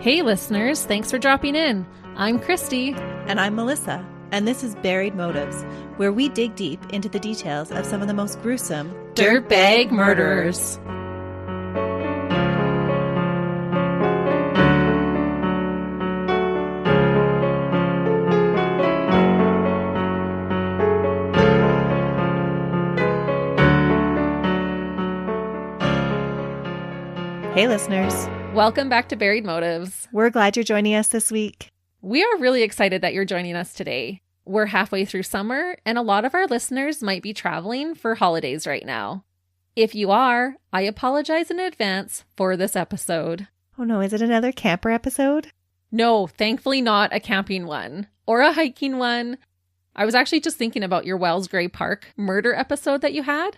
Hey listeners, thanks for dropping in. I'm Christy. And I'm Melissa. And this is Buried Motives, where we dig deep into the details of some of the most gruesome dirtbag murderers. Hey listeners. Welcome back to Buried Motives. We're glad you're joining us this week. We are really excited that you're joining us today. We're halfway through summer, and a lot of our listeners might be traveling for holidays right now. If you are, I apologize in advance for this episode. Oh no, is it another camper episode? No, thankfully not a camping one or a hiking one. I was actually just thinking about your Wells Gray Park murder episode that you had.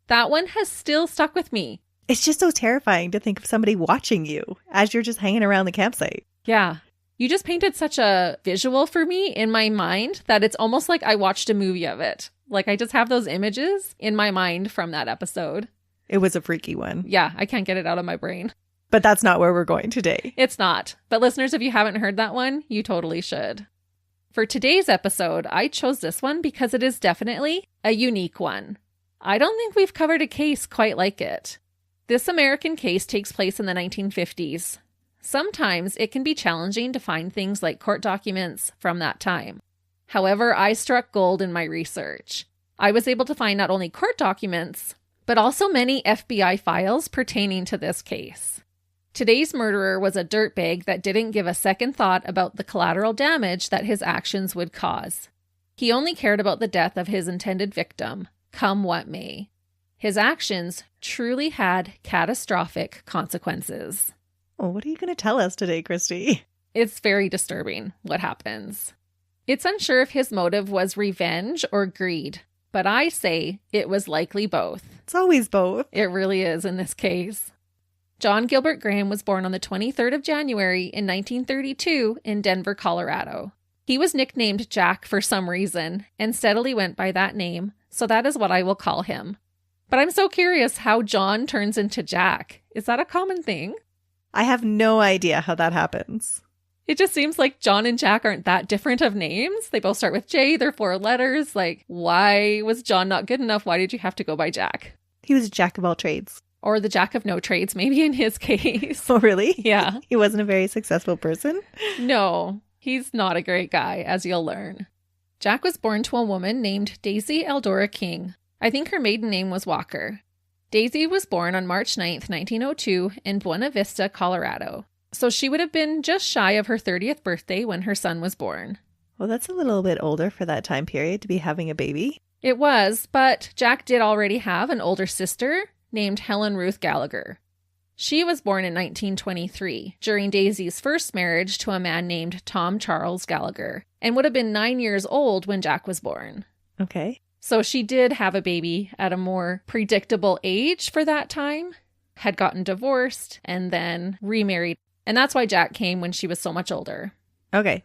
That one has still stuck with me. It's just so terrifying to think of somebody watching you as you're just hanging around the campsite. Yeah. You just painted such a visual for me in my mind that it's almost like I watched a movie of it. Like I just have those images in my mind from that episode. It was a freaky one. Yeah, I can't get it out of my brain. But that's not where we're going today. It's not. But listeners, if you haven't heard that one, you totally should. For today's episode, I chose this one because it is definitely a unique one. I don't think we've covered a case quite like it. This American case takes place in the 1950s. Sometimes it can be challenging to find things like court documents from that time. However, I struck gold in my research. I was able to find not only court documents, but also many FBI files pertaining to this case. Today's murderer was a dirtbag that didn't give a second thought about the collateral damage that his actions would cause. He only cared about the death of his intended victim, come what may. His actions truly had catastrophic consequences. Well, what are you going to tell us today, Christy? It's very disturbing what happens. It's unsure if his motive was revenge or greed, but I say it was likely both. It's always both. It really is in this case. John Gilbert Graham was born on the 23rd of January in 1932 in Denver, Colorado. He was nicknamed Jack for some reason and steadily went by that name, so that is what I will call him. But I'm so curious how John turns into Jack. Is that a common thing? I have no idea how that happens. It just seems like John and Jack aren't that different of names. They both start with J, they're 4 letters. Like, why was John not good enough? Why did you have to go by Jack? He was a jack of all trades. Or the jack of no trades, maybe in his case. Oh, really? Yeah. He wasn't a very successful person? No, he's not a great guy, as you'll learn. Jack was born to a woman named Daisy Eldora King. I think her maiden name was Walker. Daisy was born on March 9th, 1902 in Buena Vista, Colorado. So she would have been just shy of her 30th birthday when her son was born. Well, that's a little bit older for that time period to be having a baby. It was, but Jack did already have an older sister named Helen Ruth Gallagher. She was born in 1923 during Daisy's first marriage to a man named Tom Charles Gallagher and would have been 9 years old when Jack was born. Okay. So she did have a baby at a more predictable age for that time, had gotten divorced, and then remarried. And that's why Jack came when she was so much older. Okay.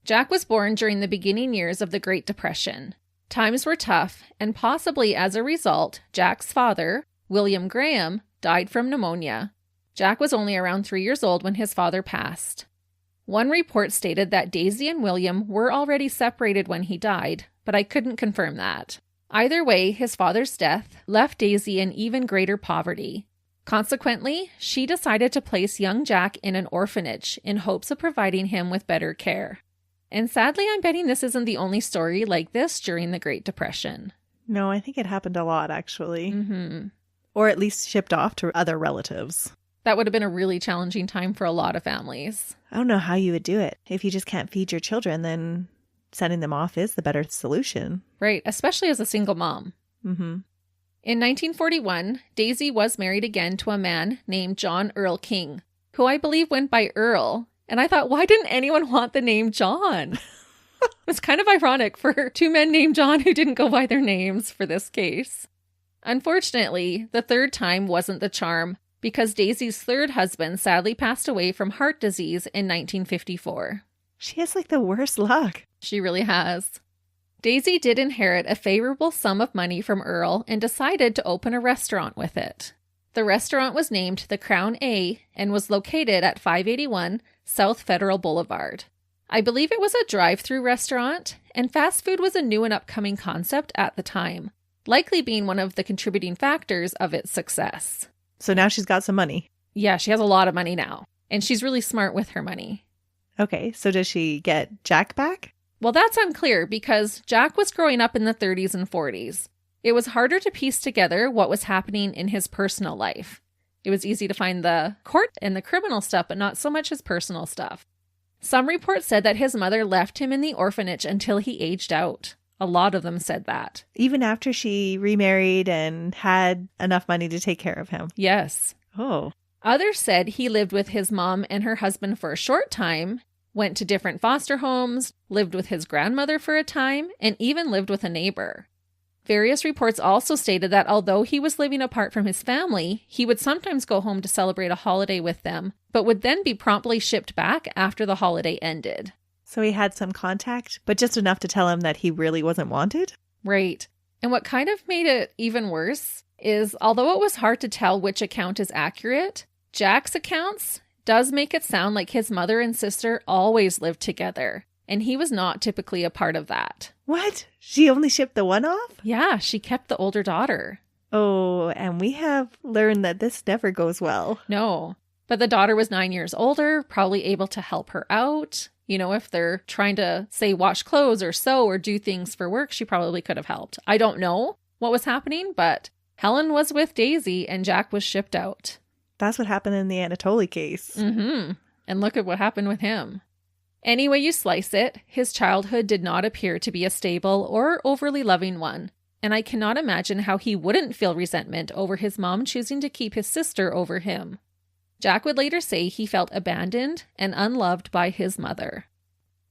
Jack was born during the beginning years of the Great Depression. Times were tough, and possibly as a result, Jack's father, William Graham, died from pneumonia. Jack was only around 3 years old when his father passed. One report stated that Daisy and William were already separated when he died, but I couldn't confirm that. Either way, his father's death left Daisy in even greater poverty. Consequently, she decided to place young Jack in an orphanage in hopes of providing him with better care. And sadly, I'm betting this isn't the only story like this during the Great Depression. No, I think it happened a lot, actually. Mm-hmm. Or at least shipped off to other relatives. That would have been a really challenging time for a lot of families. I don't know how you would do it. If you just can't feed your children, then sending them off is the better solution. Right, especially as a single mom. Mm-hmm. In 1941, Daisy was married again to a man named John Earl King, who I believe went by Earl. And I thought, why didn't anyone want the name John? It's kind of ironic for 2 men named John who didn't go by their names for this case. Unfortunately, the third time wasn't the charm, because Daisy's third husband sadly passed away from heart disease in 1954. She has like the worst luck. She really has. Daisy did inherit a favorable sum of money from Earl and decided to open a restaurant with it. The restaurant was named the Crown A and was located at 581 South Federal Boulevard. I believe it was a drive-through restaurant, and fast food was a new and upcoming concept at the time, likely being one of the contributing factors of its success. So now she's got some money. Yeah, she has a lot of money now, and she's really smart with her money. Okay, so does she get Jack back? Well, that's unclear because Jack was growing up in the 30s and 40s. It was harder to piece together what was happening in his personal life. It was easy to find the court and the criminal stuff, but not so much his personal stuff. Some reports said that his mother left him in the orphanage until he aged out. A lot of them said that. Even after she remarried and had enough money to take care of him? Yes. Oh. Others said he lived with his mom and her husband for a short time, went to different foster homes, lived with his grandmother for a time, and even lived with a neighbor. Various reports also stated that although he was living apart from his family, he would sometimes go home to celebrate a holiday with them, but would then be promptly shipped back after the holiday ended. So he had some contact, but just enough to tell him that he really wasn't wanted? Right. And what kind of made it even worse is, although it was hard to tell which account is accurate, Jack's accounts does make it sound like his mother and sister always lived together, and he was not typically a part of that. What? She only shipped the one off? Yeah, she kept the older daughter. Oh, and we have learned that this never goes well. No, but the daughter was 9 years older, probably able to help her out. You know, if they're trying to, say, wash clothes or sew or do things for work, she probably could have helped. I don't know what was happening, but Helen was with Daisy and Jack was shipped out. That's what happened in the Anatoly case. Mm-hmm. And look at what happened with him. Any way you slice it, his childhood did not appear to be a stable or overly loving one, and I cannot imagine how he wouldn't feel resentment over his mom choosing to keep his sister over him. Jack would later say he felt abandoned and unloved by his mother.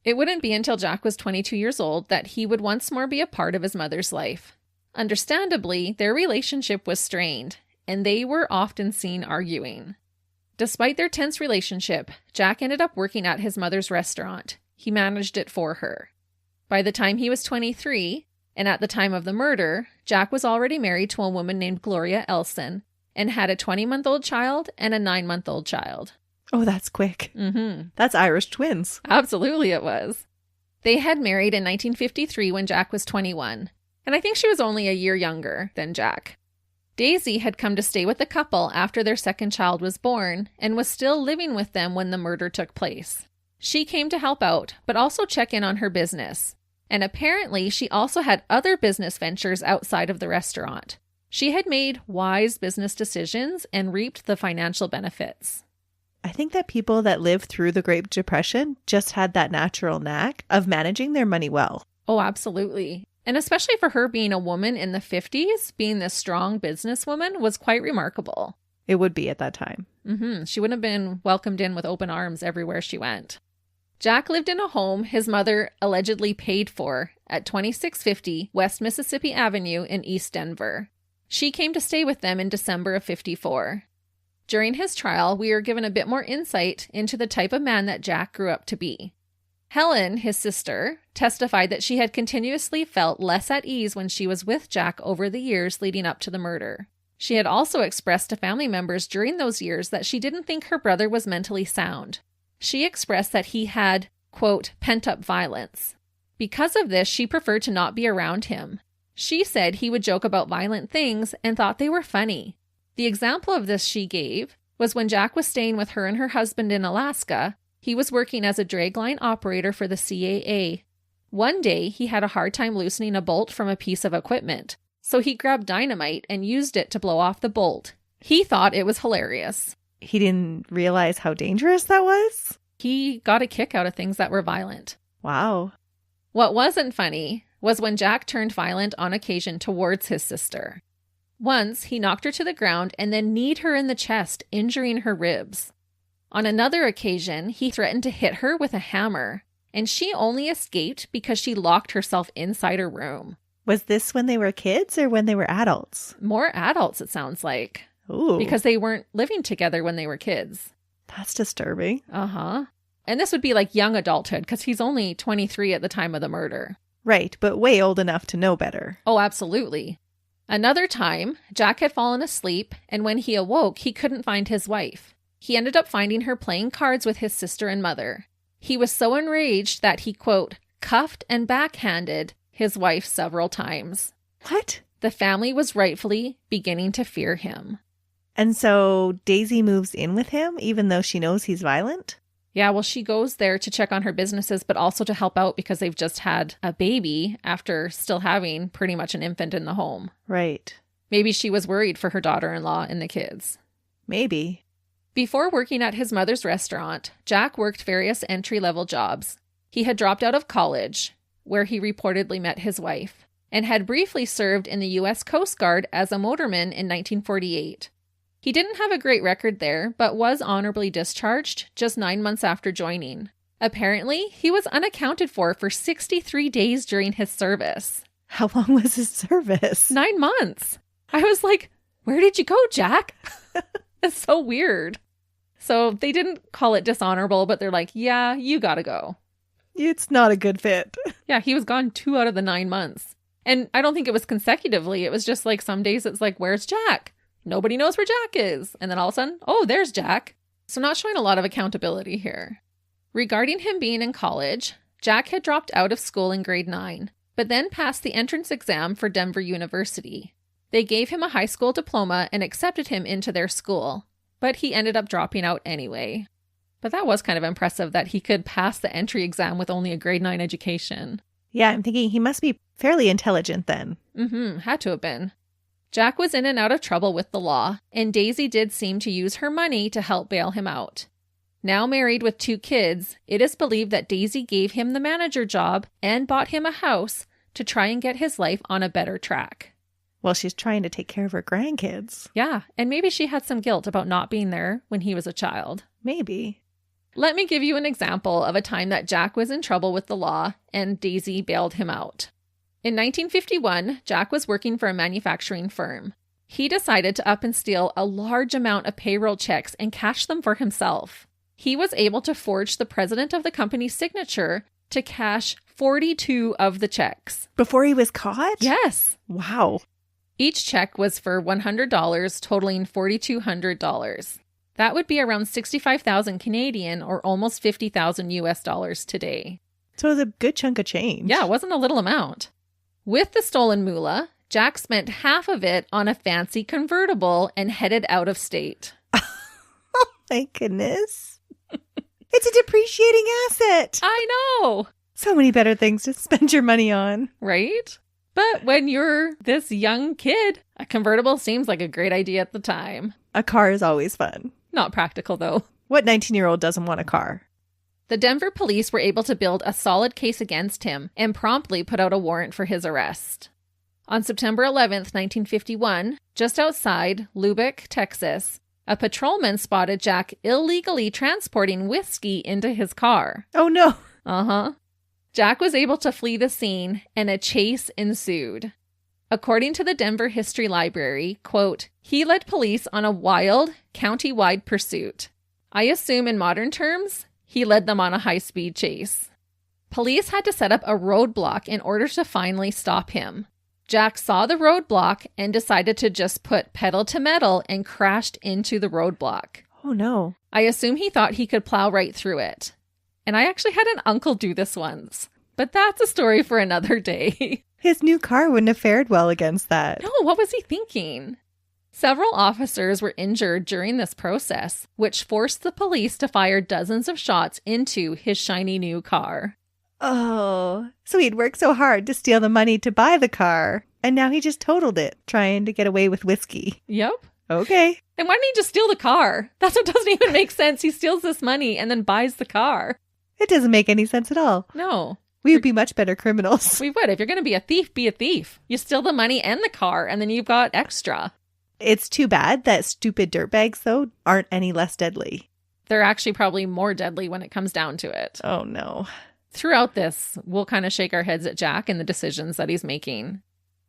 It wouldn't be until Jack was 22 years old that he would once more be a part of his mother's life. Understandably, their relationship was strained, and they were often seen arguing. Despite their tense relationship, Jack ended up working at his mother's restaurant. He managed it for her. By the time he was 23, and at the time of the murder, Jack was already married to a woman named Gloria Elson and had a 20-month-old child and a 9-month-old child. Oh, that's quick. Mm-hmm. That's Irish twins. Absolutely it was. They had married in 1953 when Jack was 21, and I think she was only a year younger than Jack. Daisy had come to stay with the couple after their second child was born and was still living with them when the murder took place. She came to help out, but also check in on her business. And apparently she also had other business ventures outside of the restaurant. She had made wise business decisions and reaped the financial benefits. I think that people that lived through the Great Depression just had that natural knack of managing their money well. Oh, absolutely. And especially for her being a woman in the 50s, being this strong businesswoman was quite remarkable. It would be at that time. Mm-hmm. She would have been welcomed in with open arms everywhere she went. Jack lived in a home his mother allegedly paid for at 2650 West Mississippi Avenue in East Denver. She came to stay with them in December of 54. During his trial, we are given a bit more insight into the type of man that Jack grew up to be. Helen, his sister, testified that she had continuously felt less at ease when she was with Jack over the years leading up to the murder. She had also expressed to family members during those years that she didn't think her brother was mentally sound. She expressed that he had, quote, pent-up violence. Because of this, she preferred to not be around him. She said he would joke about violent things and thought they were funny. The example of this she gave was when Jack was staying with her and her husband in Alaska. He was working as a dragline operator for the CAA. One day, he had a hard time loosening a bolt from a piece of equipment, so he grabbed dynamite and used it to blow off the bolt. He thought it was hilarious. He didn't realize how dangerous that was? He got a kick out of things that were violent. Wow. What wasn't funny was when Jack turned violent on occasion towards his sister. Once, he knocked her to the ground and then kneed her in the chest, injuring her ribs. On another occasion, he threatened to hit her with a hammer, and she only escaped because she locked herself inside her room. Was this when they were kids or when they were adults? More adults, it sounds like. Ooh. Because they weren't living together when they were kids. That's disturbing. Uh-huh. And this would be like young adulthood, because he's only 23 at the time of the murder. Right, but way old enough to know better. Oh, absolutely. Another time, Jack had fallen asleep, and when he awoke, he couldn't find his wife. He ended up finding her playing cards with his sister and mother. He was so enraged that he, quote, cuffed and backhanded his wife several times. What? The family was rightfully beginning to fear him. And so Daisy moves in with him, even though she knows he's violent? Yeah, well, she goes there to check on her businesses, but also to help out because they've just had a baby after still having pretty much an infant in the home. Right. Maybe she was worried for her daughter-in-law and the kids. Maybe. Before working at his mother's restaurant, Jack worked various entry-level jobs. He had dropped out of college, where he reportedly met his wife, and had briefly served in the U.S. Coast Guard as a motorman in 1948. He didn't have a great record there, but was honorably discharged just 9 months after joining. Apparently, he was unaccounted for 63 days during his service. How long was his service? 9 months. I was like, where did you go, Jack? It's so weird. So they didn't call it dishonorable, but they're like, yeah, you gotta go. It's not a good fit. Yeah, he was gone 2 out of the 9 months. And I don't think it was consecutively. It was just like some days it's like, where's Jack? Nobody knows where Jack is. And then all of a sudden, oh, there's Jack. So not showing a lot of accountability here. Regarding him being in college, Jack had dropped out of school in grade 9, but then passed the entrance exam for Denver University. They gave him a high school diploma and accepted him into their school, but he ended up dropping out anyway. But that was kind of impressive that he could pass the entry exam with only a grade 9 education. Yeah, I'm thinking he must be fairly intelligent then. Had to have been. Jack was in and out of trouble with the law, and Daisy did seem to use her money to help bail him out. Now married with 2 kids, it is believed that Daisy gave him the manager job and bought him a house to try and get his life on a better track. Well, she's trying to take care of her grandkids. Yeah, and maybe she had some guilt about not being there when he was a child. Maybe. Let me give you an example of a time that Jack was in trouble with the law and Daisy bailed him out. In 1951, Jack was working for a manufacturing firm. He decided to up and steal a large amount of payroll checks and cash them for himself. He was able to forge the president of the company's signature to cash 42 of the checks. Before he was caught? Yes. Wow. Each check was for $100, totaling $4,200. That would be around 65,000 Canadian or almost 50,000 US dollars today. So it was a good chunk of change. Yeah, it wasn't a little amount. With the stolen moolah, Jack spent half of it on a fancy convertible and headed out of state. Oh my goodness. It's a depreciating asset. I know. So many better things to spend your money on. Right? But when you're this young kid, a convertible seems like a great idea at the time. A car is always fun. Not practical, though. What 19-year-old doesn't want a car? The Denver police were able to build a solid case against him and promptly put out a warrant for his arrest. On September 11th, 1951, just outside Lubbock, Texas, a patrolman spotted Jack illegally transporting whiskey into his car. Oh, no. Jack was able to flee the scene, and a chase ensued. According to the Denver History Library, quote, he led police on a wild, county-wide pursuit. I assume in modern terms, he led them on a high-speed chase. Police had to set up a roadblock in order to finally stop him. Jack saw the roadblock and decided to just put pedal to metal and crashed into the roadblock. Oh, no. I assume he thought he could plow right through it. And I actually had an uncle do this once, but that's a story for another day. His new car wouldn't have fared well against that. No, what was he thinking? Several officers were injured during this process, which forced the police to fire dozens of shots into his shiny new car. Oh, so he'd worked so hard to steal the money to buy the car, and now he just totaled it, trying to get away with whiskey. Yep. Okay. And why didn't he just steal the car? That's what doesn't even make sense. He steals this money and then buys the car. It doesn't make any sense at all. No. We would be much better criminals. We would. If you're going to be a thief, be a thief. You steal the money and the car, and then you've got extra. It's too bad that stupid dirtbags, though, aren't any less deadly. They're actually probably more deadly when it comes down to it. Oh, no. Throughout this, we'll kind of shake our heads at Jack and the decisions that he's making.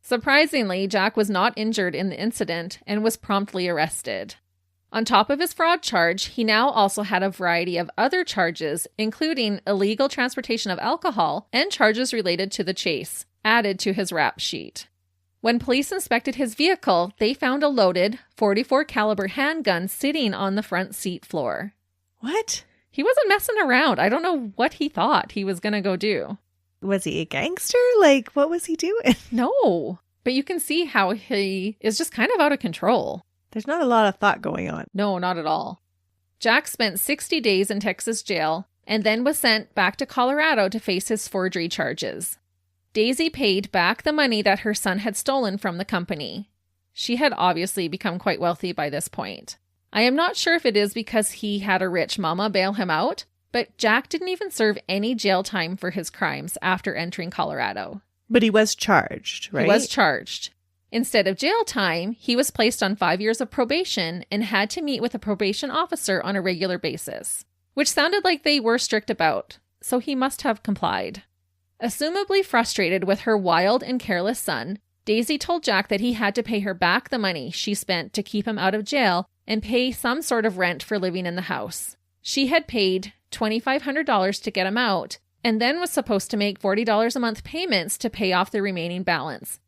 Surprisingly, Jack was not injured in the incident and was promptly arrested. On top of his fraud charge, he now also had a variety of other charges, including illegal transportation of alcohol and charges related to the chase, added to his rap sheet. When police inspected his vehicle, they found a loaded .44 caliber handgun sitting on the front seat floor. What? He wasn't messing around. I don't know what he thought he was going to go do. Was he a gangster? Like, what was he doing? No, but you can see how he is just kind of out of control. There's not a lot of thought going on. No, not at all. Jack spent 60 days in Texas jail and then was sent back to Colorado to face his forgery charges. Daisy paid back the money that her son had stolen from the company. She had obviously become quite wealthy by this point. I am not sure if it is because he had a rich mama bail him out, but Jack didn't even serve any jail time for his crimes after entering Colorado. But he was charged, right? He was charged. Instead of jail time, he was placed on 5 years of probation and had to meet with a probation officer on a regular basis, which sounded like they were strict about, so he must have complied. Assumably frustrated with her wild and careless son, Daisy told Jack that he had to pay her back the money she spent to keep him out of jail and pay some sort of rent for living in the house. She had paid $2,500 to get him out and then was supposed to make $40 a month payments to pay off the remaining balance.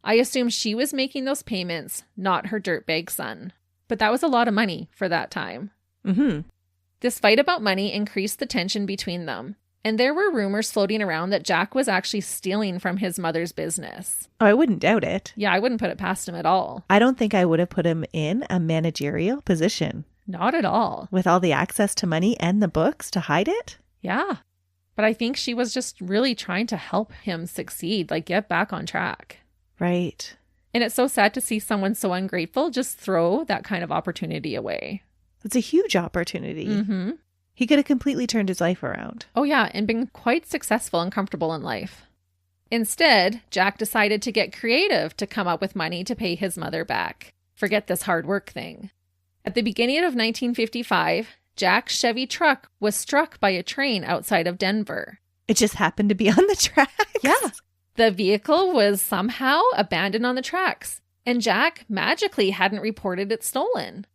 I assume she was making those payments, not her dirtbag son. But that was a lot of money for that time. Mm-hmm. This fight about money increased the tension between them. And there were rumors floating around that Jack was actually stealing from his mother's business. Oh, I wouldn't doubt it. Yeah, I wouldn't put it past him at all. I don't think I would have put him in a managerial position. Not at all. With all the access to money and the books to hide it? Yeah. But I think she was just really trying to help him succeed, like get back on track. Right. And it's so sad to see someone so ungrateful just throw that kind of opportunity away. It's a huge opportunity. Mm-hmm. He could have completely turned his life around. Oh yeah, and been quite successful and comfortable in life. Instead, Jack decided to get creative to come up with money to pay his mother back. Forget this hard work thing. At the beginning of 1955, Jack's Chevy truck was struck by a train outside of Denver. It just happened to be on the tracks? Yeah. The vehicle was somehow abandoned on the tracks, and Jack magically hadn't reported it stolen.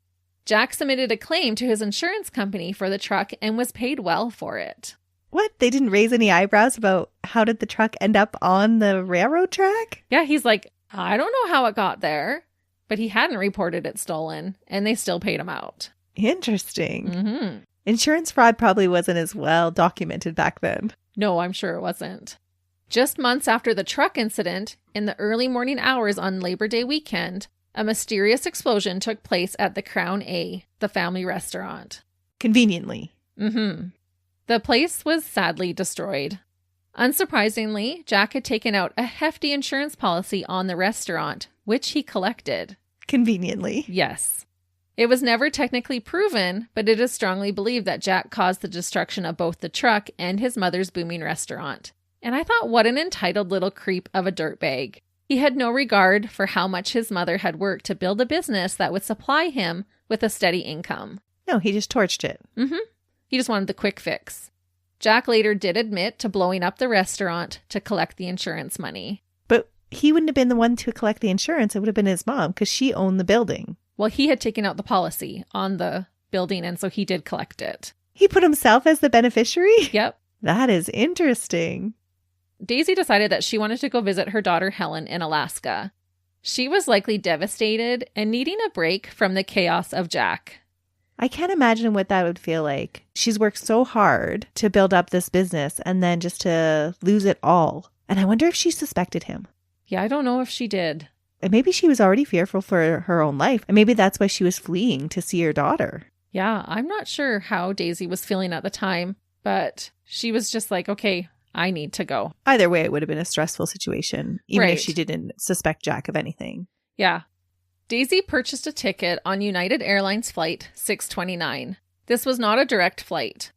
Jack submitted a claim to his insurance company for the truck and was paid well for it. What? They didn't raise any eyebrows about how did the truck end up on the railroad track? Yeah, he's like, I don't know how it got there, but he hadn't reported it stolen, and they still paid him out. Interesting. Mm-hmm. Insurance fraud probably wasn't as well documented back then. No, I'm sure it wasn't. Just months after the truck incident, in the early morning hours on Labor Day weekend, a mysterious explosion took place at the Crown A, the family restaurant. Conveniently. Mm-hmm. The place was sadly destroyed. Unsurprisingly, Jack had taken out a hefty insurance policy on the restaurant, which he collected. Conveniently. Yes. It was never technically proven, but it is strongly believed that Jack caused the destruction of both the truck and his mother's booming restaurant. And I thought, what an entitled little creep of a dirtbag. He had no regard for how much his mother had worked to build a business that would supply him with a steady income. No, he just torched it. Mm-hmm. He just wanted the quick fix. Jack later did admit to blowing up the restaurant to collect the insurance money. But he wouldn't have been the one to collect the insurance. It would have been his mom because she owned the building. Well, he had taken out the policy on the building, and so he did collect it. He put himself as the beneficiary? Yep. That is interesting. Daisy decided that she wanted to go visit her daughter Helen in Alaska. She was likely devastated and needing a break from the chaos of Jack. I can't imagine what that would feel like. She's worked so hard to build up this business and then just to lose it all. And I wonder if she suspected him. Yeah, I don't know if she did. And maybe she was already fearful for her own life. And maybe that's why she was fleeing to see her daughter. Yeah, I'm not sure how Daisy was feeling at the time, but she was just like, okay, I need to go. Either way, it would have been a stressful situation, even Right. if she didn't suspect Jack of anything. Yeah. Daisy purchased a ticket on United Airlines Flight 629. This was not a direct flight.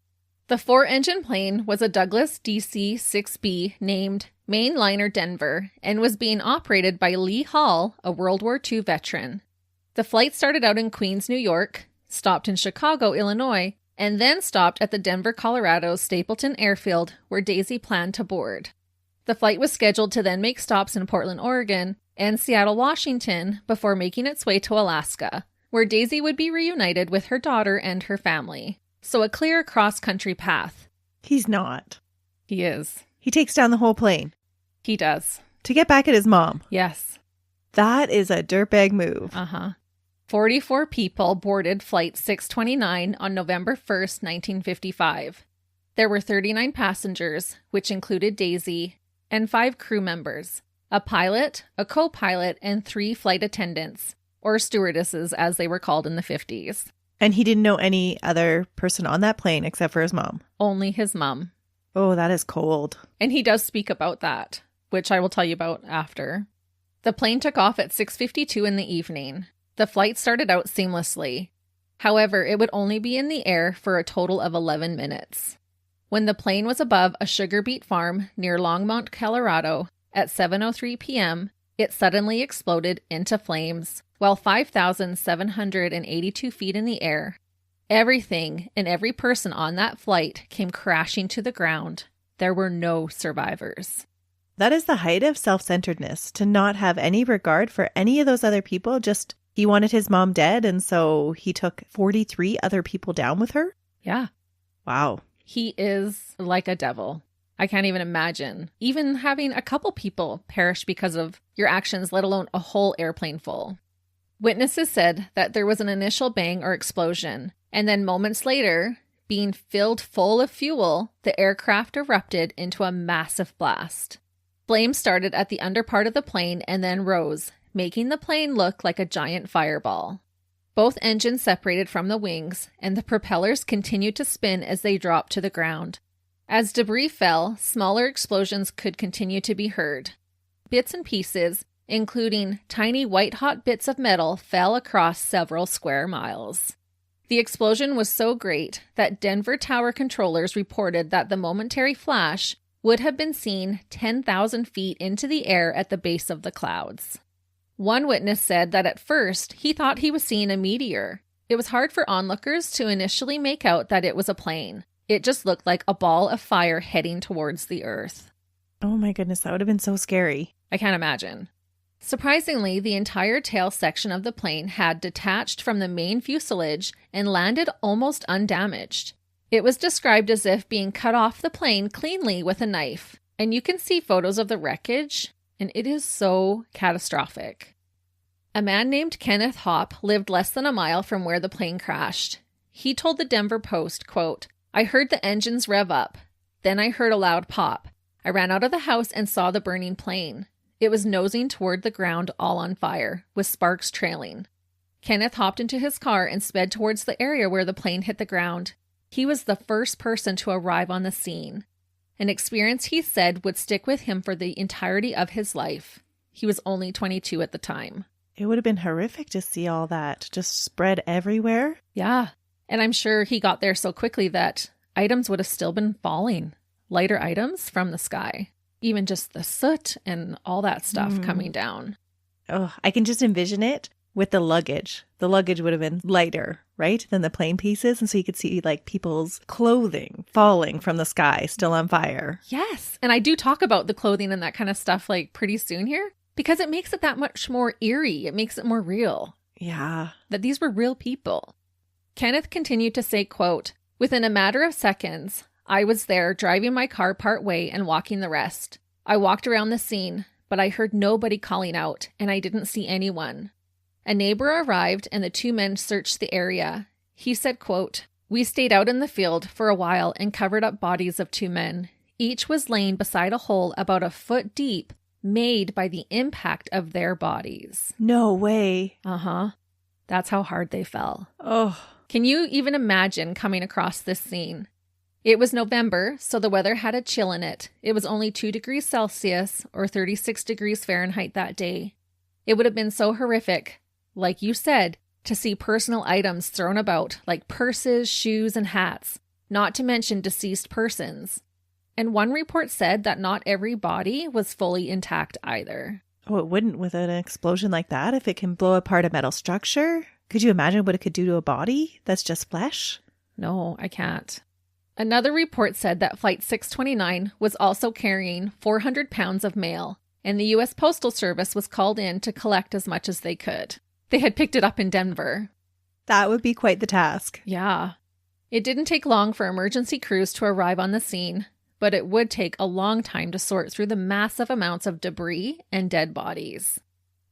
The 4-engine plane was a Douglas DC-6B named Mainliner Denver and was being operated by Lee Hall, a World War II veteran. The flight started out in Queens, New York, stopped in Chicago, Illinois, and then stopped at the Denver, Colorado Stapleton Airfield, where Daisy planned to board. The flight was scheduled to then make stops in Portland, Oregon, and Seattle, Washington, before making its way to Alaska, where Daisy would be reunited with her daughter and her family. So a clear cross-country path. He's not. He is. He takes down the whole plane He does. to get back at his mom. Yes. That is a dirtbag move. 44 people boarded Flight 629 on November 1st, 1955. There were 39 passengers, which included Daisy, and 5 crew members, a pilot, a co-pilot, and 3 flight attendants, or stewardesses as they were called in the 50s. And he didn't know any other person on that plane except for his mom. Only his mom. Oh, that is cold. And he does speak about that, which I will tell you about after. The plane took off at 6:52 in the evening. The flight started out seamlessly. However, it would only be in the air for a total of 11 minutes. When the plane was above a sugar beet farm near Longmont, Colorado, at 7:03 p.m., it suddenly exploded into flames, while 5,782 feet in the air. Everything and every person on that flight came crashing to the ground. There were no survivors. That is the height of self-centeredness, to not have any regard for any of those other people. Just he wanted his mom dead, and so he took 43 other people down with her? Yeah. Wow. He is like a devil. I can't even imagine even having a couple people perish because of your actions, let alone a whole airplane full. Witnesses said that there was an initial bang or explosion, and then moments later, being filled full of fuel, the aircraft erupted into a massive blast. Flames started at the under part of the plane and then rose, making the plane look like a giant fireball. Both engines separated from the wings, and the propellers continued to spin as they dropped to the ground. As debris fell, smaller explosions could continue to be heard. Bits and pieces, including tiny white-hot bits of metal, fell across several square miles. The explosion was so great that Denver tower controllers reported that the momentary flash would have been seen 10,000 feet into the air at the base of the clouds. One witness said that at first he thought he was seeing a meteor. It was hard for onlookers to initially make out that it was a plane. It just looked like a ball of fire heading towards the earth. Oh my goodness, that would have been so scary. I can't imagine. Surprisingly, the entire tail section of the plane had detached from the main fuselage and landed almost undamaged. It was described as if being cut off the plane cleanly with a knife, and you can see photos of the wreckage, and it is so catastrophic. A man named Kenneth Hopp lived less than a mile from where the plane crashed. He told the Denver Post, quote, "I heard the engines rev up. Then I heard a loud pop. I ran out of the house and saw the burning plane. It was nosing toward the ground all on fire, with sparks trailing. Kenneth hopped into his car and sped towards the area where the plane hit the ground. He was the first person to arrive on the scene. An experience he said would stick with him for the entirety of his life. He was only 22 at the time." It would have been horrific to see all that just spread everywhere. Yeah. And I'm sure he got there so quickly that items would have still been falling. Lighter items from the sky. Even just the soot and all that stuff coming down. Oh, I can just envision it with the luggage. The luggage would have been lighter, right, than the plane pieces. And so you could see like people's clothing falling from the sky, still on fire. Yes. And I do talk about the clothing and that kind of stuff like pretty soon here because it makes it that much more eerie. It makes it more real. Yeah. That these were real people. Kenneth continued to say, quote, "Within a matter of seconds, I was there driving my car part way and walking the rest. I walked around the scene, but I heard nobody calling out and I didn't see anyone. A neighbor arrived and the 2 men searched the area. He said, quote, "We stayed out in the field for a while and covered up bodies of 2 men. Each was laying beside a hole about a foot deep, made by the impact of their bodies." No way. That's how hard they fell. Oh. Can you even imagine coming across this scene? It was November, so the weather had a chill in it. It was only 2 degrees Celsius or 36 degrees Fahrenheit that day. It would have been so horrific, like you said, to see personal items thrown about like purses, shoes, and hats, not to mention deceased persons. And one report said that not every body was fully intact either. Oh, it wouldn't with an explosion like that if it can blow apart a metal structure. Could you imagine what it could do to a body that's just flesh? No, I can't. Another report said that Flight 629 was also carrying 400 pounds of mail, and the U.S. Postal Service was called in to collect as much as they could. They had picked it up in Denver. That would be quite the task. Yeah. It didn't take long for emergency crews to arrive on the scene, but it would take a long time to sort through the massive amounts of debris and dead bodies.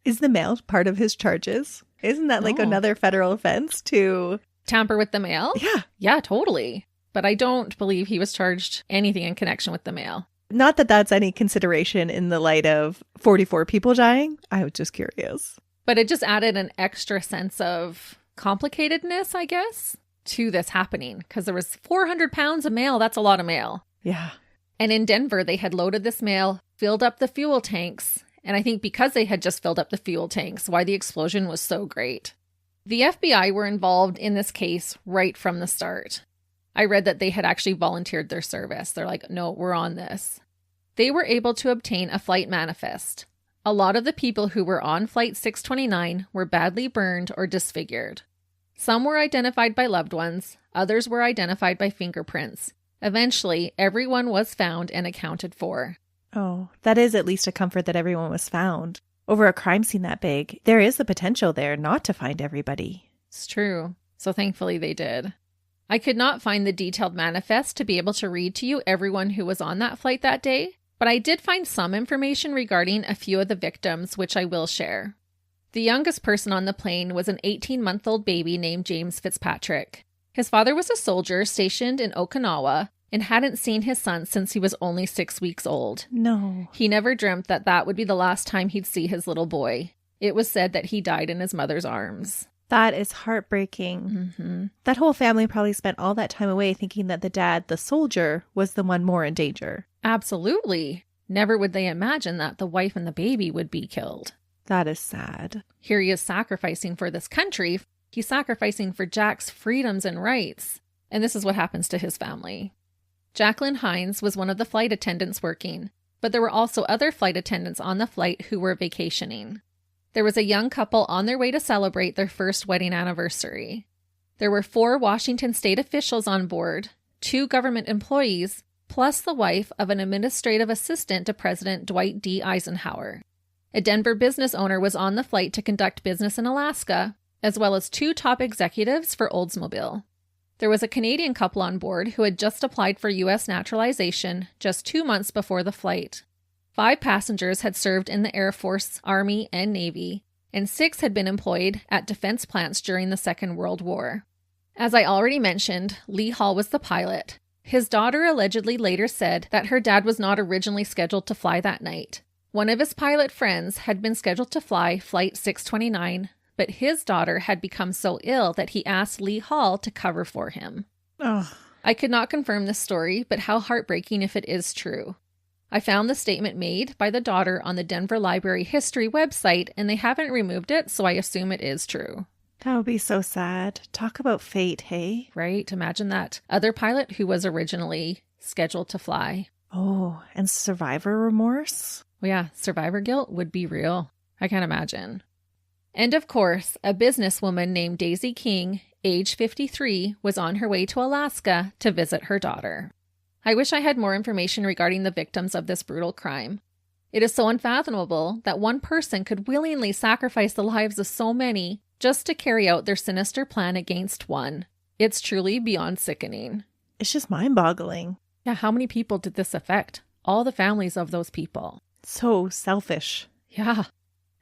Is the mail part of his charges? Isn't that like No. another federal offense to Isn't that No. like another federal offense to Tamper with the mail? Yeah. Yeah, totally. But I don't believe he was charged anything in connection with the mail. Not that that's any consideration in the light of 44 people dying. I was just curious. But it just added an extra sense of complicatedness, I guess, to this happening. Because there was 400 pounds of mail. That's a lot of mail. Yeah. And in Denver, they had loaded this mail, filled up the fuel tanks. And I think because they had just filled up the fuel tanks, why the explosion was so great. The FBI were involved in this case right from the start. I read that they had actually volunteered their service. They're like, no, we're on this. They were able to obtain a flight manifest. A lot of the people who were on Flight 629 were badly burned or disfigured. Some were identified by loved ones. Others were identified by fingerprints. Eventually, everyone was found and accounted for. Oh, that is at least a comfort that everyone was found. Over a crime scene that big, there is the potential there not to find everybody. It's true. So thankfully they did. I could not find the detailed manifest to be able to read to you everyone who was on that flight that day, but I did find some information regarding a few of the victims, which I will share. The youngest person on the plane was an 18-month-old baby named James Fitzpatrick. His father was a soldier stationed in Okinawa and hadn't seen his son since he was only 6 weeks old. No. He never dreamt that that would be the last time he'd see his little boy. It was said that he died in his mother's arms. That is heartbreaking. Mm-hmm. That whole family probably spent all that time away thinking that the dad, the soldier, was the one more in danger. Absolutely. Never would they imagine that the wife and the baby would be killed. That is sad. Here he is sacrificing for this country. He's sacrificing for Jack's freedoms and rights. And this is what happens to his family. Jacqueline Hines was one of the flight attendants working, but there were also other flight attendants on the flight who were vacationing. There was a young couple on their way to celebrate their first wedding anniversary. There were 4 Washington state officials on board, 2 government employees, plus the wife of an administrative assistant to President Dwight D. Eisenhower. A Denver business owner was on the flight to conduct business in Alaska, as well as 2 top executives for Oldsmobile. There was a Canadian couple on board who had just applied for U.S. naturalization just 2 months before the flight. 5 passengers had served in the Air Force, Army, and Navy, and 6 had been employed at defense plants during the Second World War. As I already mentioned, Lee Hall was the pilot. His daughter allegedly later said that her dad was not originally scheduled to fly that night. One of his pilot friends had been scheduled to fly Flight 629, but his daughter had become so ill that he asked Lee Hall to cover for him. Oh. I could not confirm this story, but how heartbreaking if it is true. I found the statement made by the daughter on the Denver Library History website, and they haven't removed it, so I assume it is true. That would be so sad. Talk about fate, hey? Right? Imagine that other pilot who was originally scheduled to fly. Oh, and survivor remorse? Well, yeah, survivor guilt would be real. I can't imagine. And of course, a businesswoman named Daisy King, age 53, was on her way to Alaska to visit her daughter. I wish I had more information regarding the victims of this brutal crime. It is so unfathomable that one person could willingly sacrifice the lives of so many just to carry out their sinister plan against one. It's truly beyond sickening. It's just mind-boggling. Yeah, how many people did this affect? All the families of those people. So selfish. Yeah.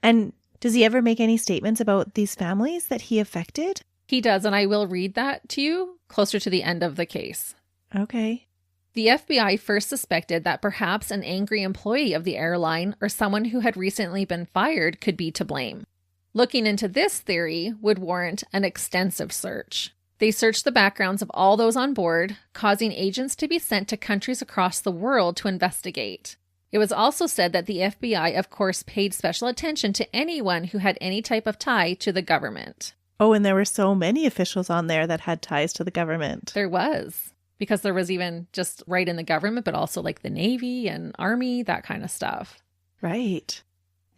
And does he ever make any statements about these families that he affected? He does, and I will read that to you closer to the end of the case. Okay. The FBI first suspected that perhaps an angry employee of the airline or someone who had recently been fired could be to blame. Looking into this theory would warrant an extensive search. They searched the backgrounds of all those on board, causing agents to be sent to countries across the world to investigate. It was also said that the FBI, of course, paid special attention to anyone who had any type of tie to the government. Oh, and there were so many officials on there that had ties to the government. There was. Because there was even just right in the government, but also like the Navy and Army, that kind of stuff. Right.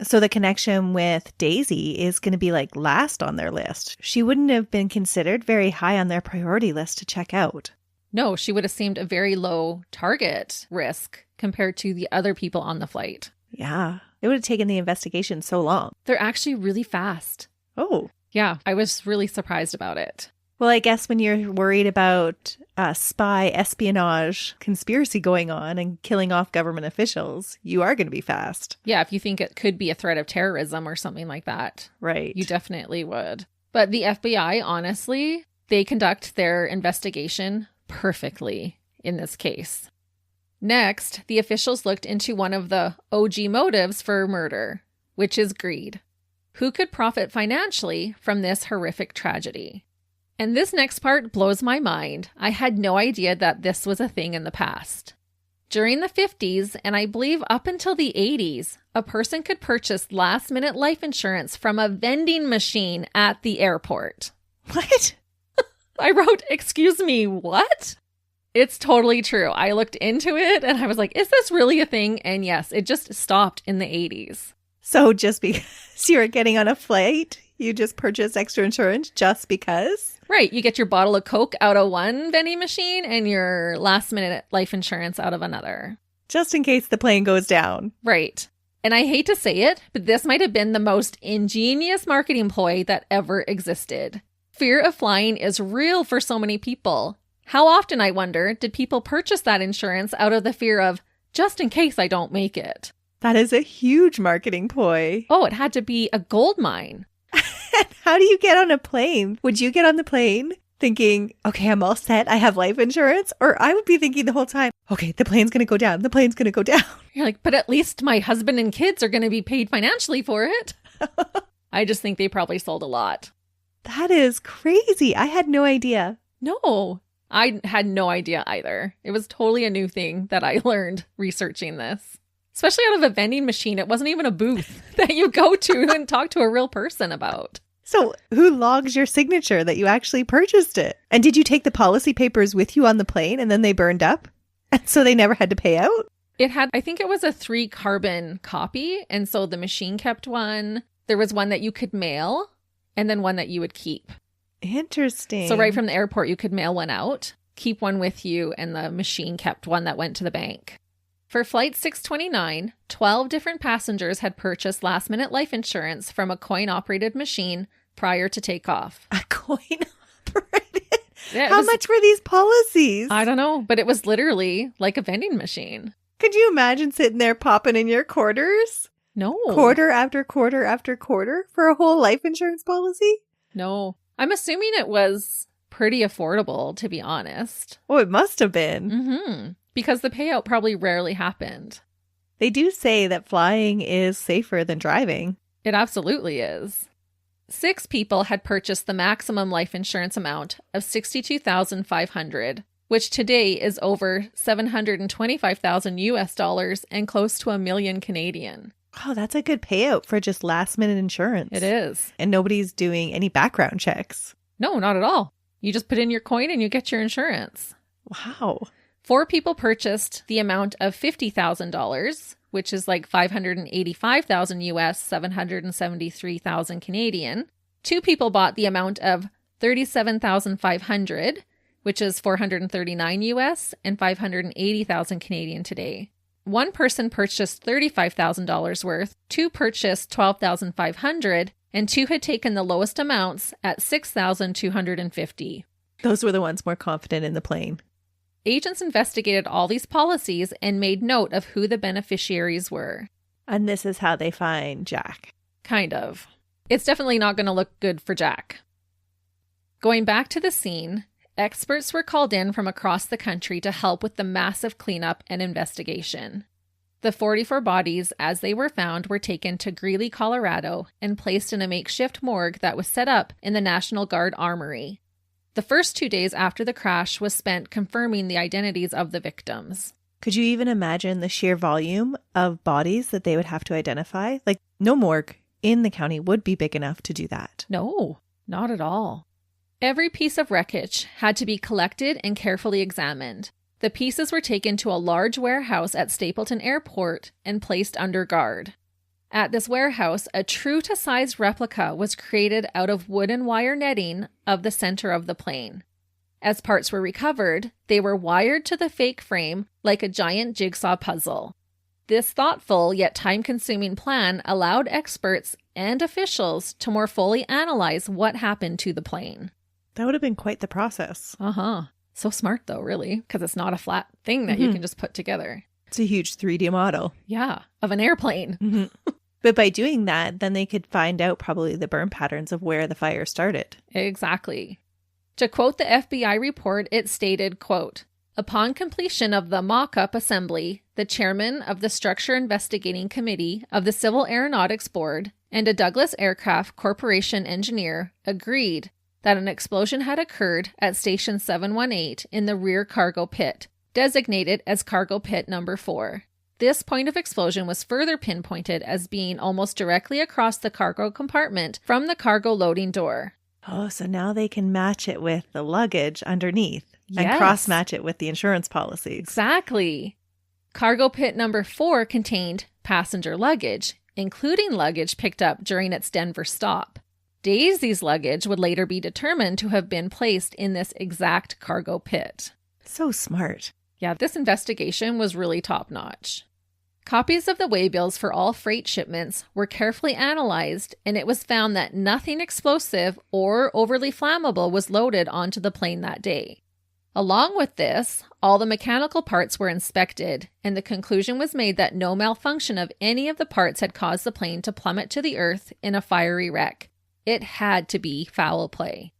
So the connection with Daisy is going to be like last on their list. She wouldn't have been considered very high on their priority list to check out. No, she would have seemed a very low target risk compared to the other people on the flight. Yeah. It would have taken the investigation so long. They're actually really fast. Oh. Yeah, I was really surprised about it. Well, I guess when you're worried about spy espionage conspiracy going on and killing off government officials, you are going to be fast. Yeah, if you think it could be a threat of terrorism or something like that. Right. You definitely would. But the FBI, honestly, they conduct their investigation perfectly in this case. Next, the officials looked into one of the OG motives for murder, which is greed. Who could profit financially from this horrific tragedy? And this next part blows my mind. I had no idea that this was a thing in the past. During the 50s, and I believe up until the 80s, a person could purchase last-minute life insurance from a vending machine at the airport. What? I wrote, excuse me, what? It's totally true. I looked into it and I was like, is this really a thing? And yes, it just stopped in the 80s. So just because you're getting on a flight, you just purchase extra insurance just because? Right. You get your bottle of Coke out of one vending machine and your last minute life insurance out of another. Just in case the plane goes down. Right. And I hate to say it, but this might have been the most ingenious marketing ploy that ever existed. Fear of flying is real for so many people. How often, I wonder, did people purchase that insurance out of the fear of, just in case I don't make it? That is a huge marketing ploy. Oh, it had to be a gold mine. How do you get on a plane? Would you get on the plane thinking, okay, I'm all set, I have life insurance? Or I would be thinking the whole time, okay, the plane's going to go down. The plane's going to go down. You're like, but at least my husband and kids are going to be paid financially for it. I just think they probably sold a lot. That is crazy. I had no idea. No, I had no idea either. It was totally a new thing that I learned researching this. Especially out of a vending machine. It wasn't even a booth that you go to and talk to a real person about. So who logs your signature that you actually purchased it? And did you take the policy papers with you on the plane and then they burned up? And so they never had to pay out? It had, I think it was a 3-carbon copy. And so the machine kept one. There was one that you could mail and then one that you would keep. Interesting. So right from the airport, you could mail one out, keep one with you, and the machine kept one that went to the bank. For Flight 629, 12 different passengers had purchased last-minute life insurance from a coin-operated machine prior to takeoff. A coin-operated? Yeah, How much were these policies? I don't know, but it was literally like a vending machine. Could you imagine sitting there popping in your quarters? No. Quarter after quarter after quarter for a whole life insurance policy? No. I'm assuming it was pretty affordable, to be honest. Oh, it must have been. Mm-hmm. Because the payout probably rarely happened. They do say that flying is safer than driving. It absolutely is. 6 people had purchased the maximum life insurance amount of $62,500, which today is over $725,000 US and close to $1 million Canadian. Oh, that's a good payout for just last minute insurance. It is. And nobody's doing any background checks. No, not at all. You just put in your coin and you get your insurance. Wow. 4 people purchased the amount of $50,000, which is like $585,000 US, $773,000 Canadian. 2 people bought the amount of $37,500, which is $439 US and $580,000 Canadian today. 1 person purchased $35,000 worth, 2 purchased $12,500, and 2 had taken the lowest amounts at $6,250. Those were the ones more confident in the plane. Agents investigated all these policies and made note of who the beneficiaries were. And this is how they find Jack. Kind of. It's definitely not going to look good for Jack. Going back to the scene, experts were called in from across the country to help with the massive cleanup and investigation. The 44 bodies, as they were found, were taken to Greeley, Colorado, and placed in a makeshift morgue that was set up in the National Guard Armory. The first 2 days after the crash was spent confirming the identities of the victims. Could you even imagine the sheer volume of bodies that they would have to identify? Like, no morgue in the county would be big enough to do that. No, not at all. Every piece of wreckage had to be collected and carefully examined. The pieces were taken to a large warehouse at Stapleton Airport and placed under guard. At this warehouse, a true-to-size replica was created out of wood and wire netting of the center of the plane. As parts were recovered, they were wired to the fake frame like a giant jigsaw puzzle. This thoughtful yet time-consuming plan allowed experts and officials to more fully analyze what happened to the plane. That would have been quite the process. So smart though, really, because it's not a flat thing that you can just put together. It's a huge 3D model. Yeah, of an airplane. Mm-hmm. But by doing that, then they could find out probably the burn patterns of where the fire started. Exactly. To quote the FBI report, it stated, quote, "Upon completion of the mock-up assembly, the chairman of the Structure Investigating Committee of the Civil Aeronautics Board and a Douglas Aircraft Corporation engineer agreed that an explosion had occurred at Station 718 in the rear cargo pit, designated as Cargo Pit Number 4. This point of explosion was further pinpointed as being almost directly across the cargo compartment from the cargo loading door." Oh, so now they can match it with the luggage underneath and Yes. cross-match it with the insurance policies. Exactly. Cargo Pit Number 4 contained passenger luggage, including luggage picked up during its Denver stop. Daisy's luggage would later be determined to have been placed in this exact cargo pit. So smart. Yeah, this investigation was really top-notch. Copies of the waybills for all freight shipments were carefully analyzed, and it was found that nothing explosive or overly flammable was loaded onto the plane that day. Along with this, all the mechanical parts were inspected, and the conclusion was made that no malfunction of any of the parts had caused the plane to plummet to the earth in a fiery wreck. It had to be foul play.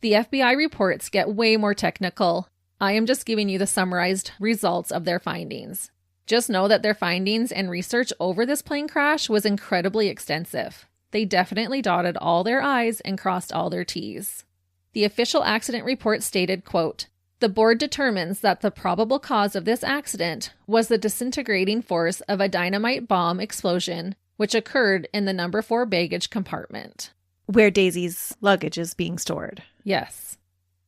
The FBI reports get way more technical. I am just giving you the summarized results of their findings. Just know that their findings and research over this plane crash was incredibly extensive. They definitely dotted all their I's and crossed all their T's. The official accident report stated, quote, "The board determines that the probable cause of this accident was the disintegrating force of a dynamite bomb explosion, which occurred in the number 4 baggage compartment." Where Daisy's luggage is being stored. Yes.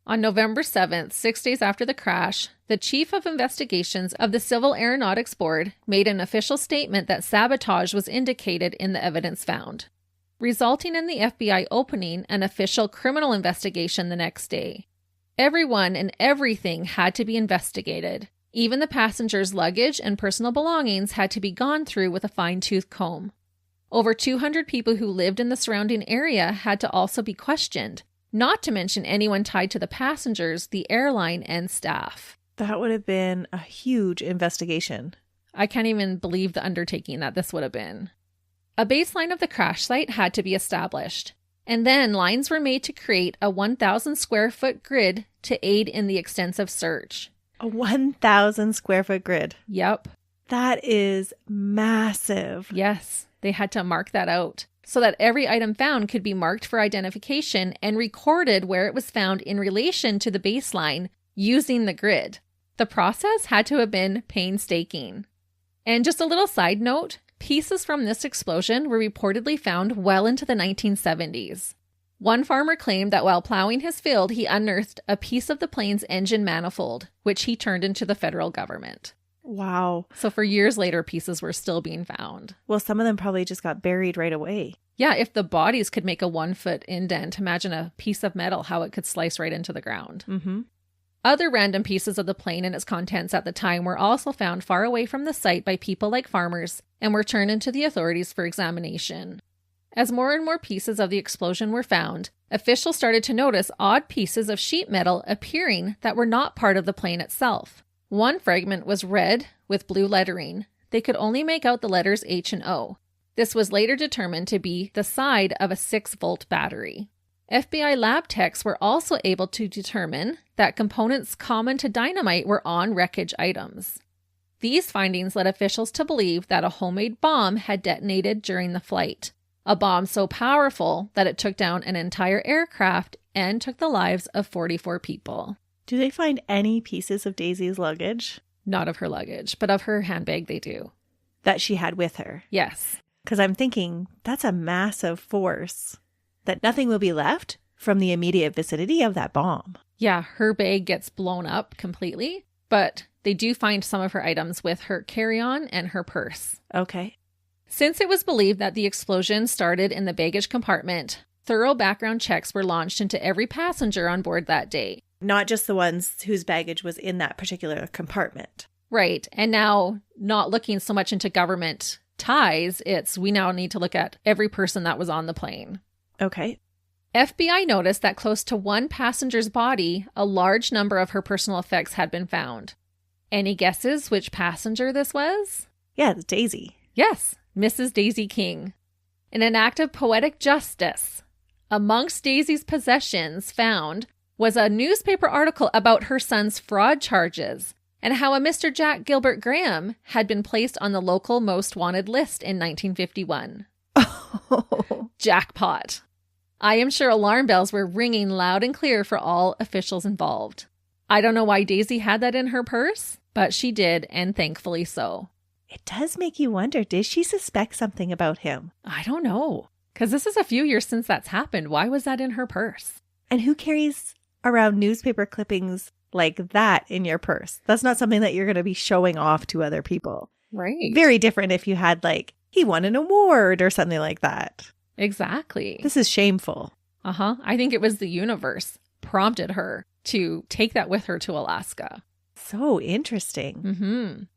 On November 7th, 6 days after the crash, the Chief of Investigations of the Civil Aeronautics Board made an official statement that sabotage was indicated in the evidence found, resulting in the FBI opening an official criminal investigation the next day. Everyone and everything had to be investigated. Even the passengers' luggage and personal belongings had to be gone through with a fine-tooth comb. Over 200 people who lived in the surrounding area had to also be questioned, not to mention anyone tied to the passengers, the airline, and staff. That would have been a huge investigation. I can't even believe the undertaking that this would have been. A baseline of the crash site had to be established, and then lines were made to create a 1,000 square foot grid to aid in the extensive search. A 1,000 square foot grid. Yep. That is massive. Yes, they had to mark that out so that every item found could be marked for identification and recorded where it was found in relation to the baseline using the grid. The process had to have been painstaking. And just a little side note, pieces from this explosion were reportedly found well into the 1970s. One farmer claimed that while plowing his field, he unearthed a piece of the plane's engine manifold, which he turned into the federal government. Wow. So for years later, pieces were still being found. Well, some of them probably just got buried right away. Yeah, if the bodies could make a 1-foot indent, imagine a piece of metal, how it could slice right into the ground. Mm-hmm. Other random pieces of the plane and its contents at the time were also found far away from the site by people like farmers and were turned into the authorities for examination. As more and more pieces of the explosion were found, officials started to notice odd pieces of sheet metal appearing that were not part of the plane itself. One fragment was red with blue lettering. They could only make out the letters H and O. This was later determined to be the side of a 6-volt battery. FBI lab techs were also able to determine that components common to dynamite were on wreckage items. These findings led officials to believe that a homemade bomb had detonated during the flight. A bomb so powerful that it took down an entire aircraft and took the lives of 44 people. Do they find any pieces of Daisy's luggage? Not of her luggage, but of her handbag they do. That she had with her? Yes. Because I'm thinking that's a massive force, that nothing will be left from the immediate vicinity of that bomb. Yeah, her bag gets blown up completely, but they do find some of her items with her carry-on and her purse. Okay. Since it was believed that the explosion started in the baggage compartment, thorough background checks were launched into every passenger on board that day. Not just the ones whose baggage was in that particular compartment. Right. And now, not looking so much into government ties, we now need to look at every person that was on the plane. Okay. FBI noticed that close to one passenger's body, a large number of her personal effects had been found. Any guesses which passenger this was? Yeah, it's Daisy. Yes, Mrs. Daisy King. In an act of poetic justice, amongst Daisy's possessions found was a newspaper article about her son's fraud charges and how a Mr. Jack Gilbert Graham had been placed on the local most wanted list in 1951. Oh. Jackpot. I am sure alarm bells were ringing loud and clear for all officials involved. I don't know why Daisy had that in her purse, but she did, and thankfully so. It does make you wonder, did she suspect something about him? I don't know, because this is a few years since that's happened. Why was that in her purse? And who carries around newspaper clippings like that in your purse? That's not something that you're going to be showing off to other people. Right. Very different if you had he won an award or something like that. Exactly. This is shameful. I think it was the universe prompted her to take that with her to Alaska. So interesting.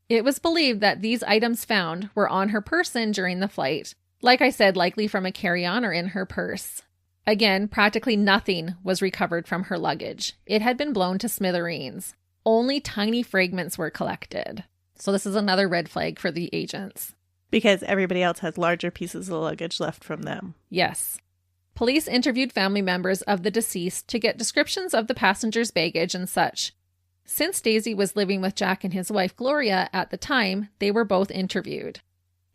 It was believed that these items found were on her person during the flight. Like I said, likely from a carry-on or in her purse. Again, practically nothing was recovered from her luggage. It had been blown to smithereens. Only tiny fragments were collected. So this is another red flag for the agents. Because everybody else has larger pieces of luggage left from them. Yes. Police interviewed family members of the deceased to get descriptions of the passengers' baggage and such. Since Daisy was living with Jack and his wife Gloria at the time, they were both interviewed.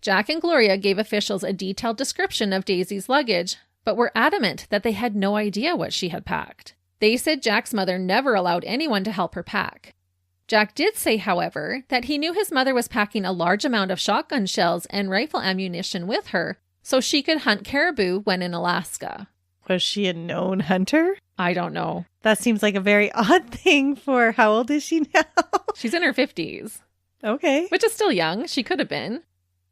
Jack and Gloria gave officials a detailed description of Daisy's luggage, but were adamant that they had no idea what she had packed. They said Jack's mother never allowed anyone to help her pack. Jack did say, however, that he knew his mother was packing a large amount of shotgun shells and rifle ammunition with her so she could hunt caribou when in Alaska. Was she a known hunter? I don't know. That seems like a very odd thing for how old is she now? She's in her 50s. Okay. Which is still young. She could have been.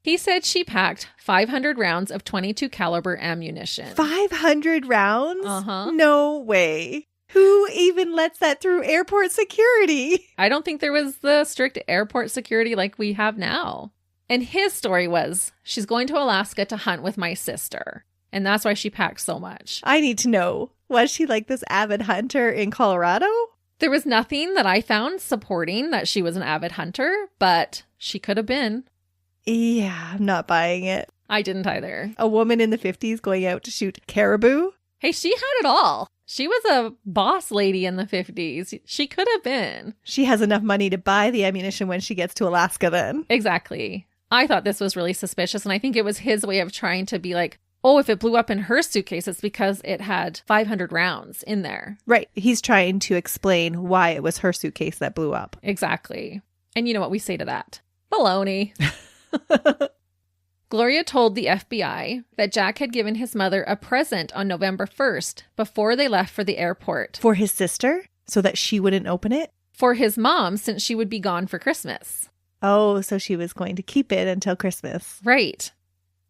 He said she packed 500 rounds of .22 caliber ammunition. 500 rounds? Uh-huh. No way. Who even lets that through airport security? I don't think there was the strict airport security like we have now. And his story was, she's going to Alaska to hunt with my sister. And that's why she packed so much. I need to know. Was she like this avid hunter in Colorado? There was nothing that I found supporting that she was an avid hunter, but she could have been. Yeah, I'm not buying it. I didn't either. A woman in the 50s going out to shoot caribou? Hey, she had it all. She was a boss lady in the 50s. She could have been. She has enough money to buy the ammunition when she gets to Alaska then. Exactly. I thought this was really suspicious, and I think it was his way of trying to be like, oh, if it blew up in her suitcase, it's because it had 500 rounds in there. Right. He's trying to explain why it was her suitcase that blew up. Exactly. And you know what we say to that? Baloney. Gloria told the FBI that Jack had given his mother a present on November 1st before they left for the airport. For his sister? So that she wouldn't open it? For his mom, since she would be gone for Christmas. Oh, so she was going to keep it until Christmas. Right.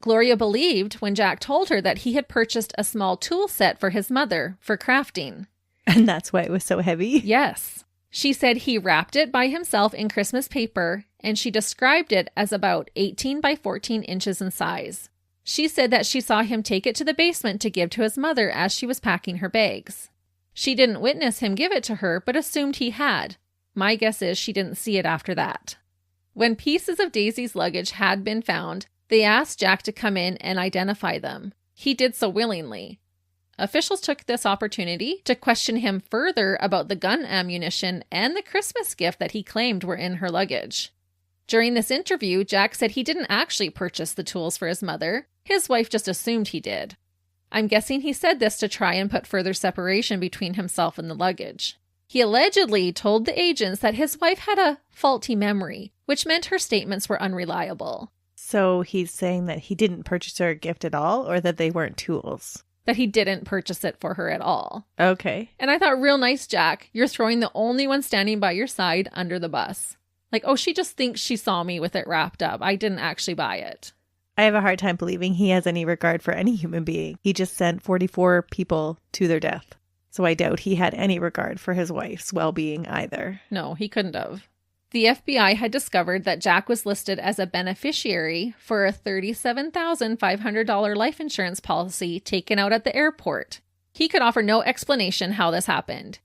Gloria believed when Jack told her that he had purchased a small tool set for his mother for crafting. And that's why it was so heavy? Yes. She said he wrapped it by himself in Christmas paper, and she described it as about 18 by 14 inches in size. She said that she saw him take it to the basement to give to his mother as she was packing her bags. She didn't witness him give it to her, but assumed he had. My guess is she didn't see it after that. When pieces of Daisy's luggage had been found, they asked Jack to come in and identify them. He did so willingly. Officials took this opportunity to question him further about the gun ammunition and the Christmas gift that he claimed were in her luggage. During this interview, Jack said he didn't actually purchase the tools for his mother. His wife just assumed he did. I'm guessing he said this to try and put further separation between himself and the luggage. He allegedly told the agents that his wife had a faulty memory, which meant her statements were unreliable. So he's saying that he didn't purchase her a gift at all, or that they weren't tools? That he didn't purchase it for her at all. Okay. And I thought, real nice, Jack. You're throwing the only one standing by your side under the bus. Like, oh, she just thinks she saw me with it wrapped up. I didn't actually buy it. I have a hard time believing he has any regard for any human being. He just sent 44 people to their death. So I doubt he had any regard for his wife's well-being either. No, he couldn't have. The FBI had discovered that Jack was listed as a beneficiary for a $37,500 life insurance policy taken out at the airport. He could offer no explanation how this happened.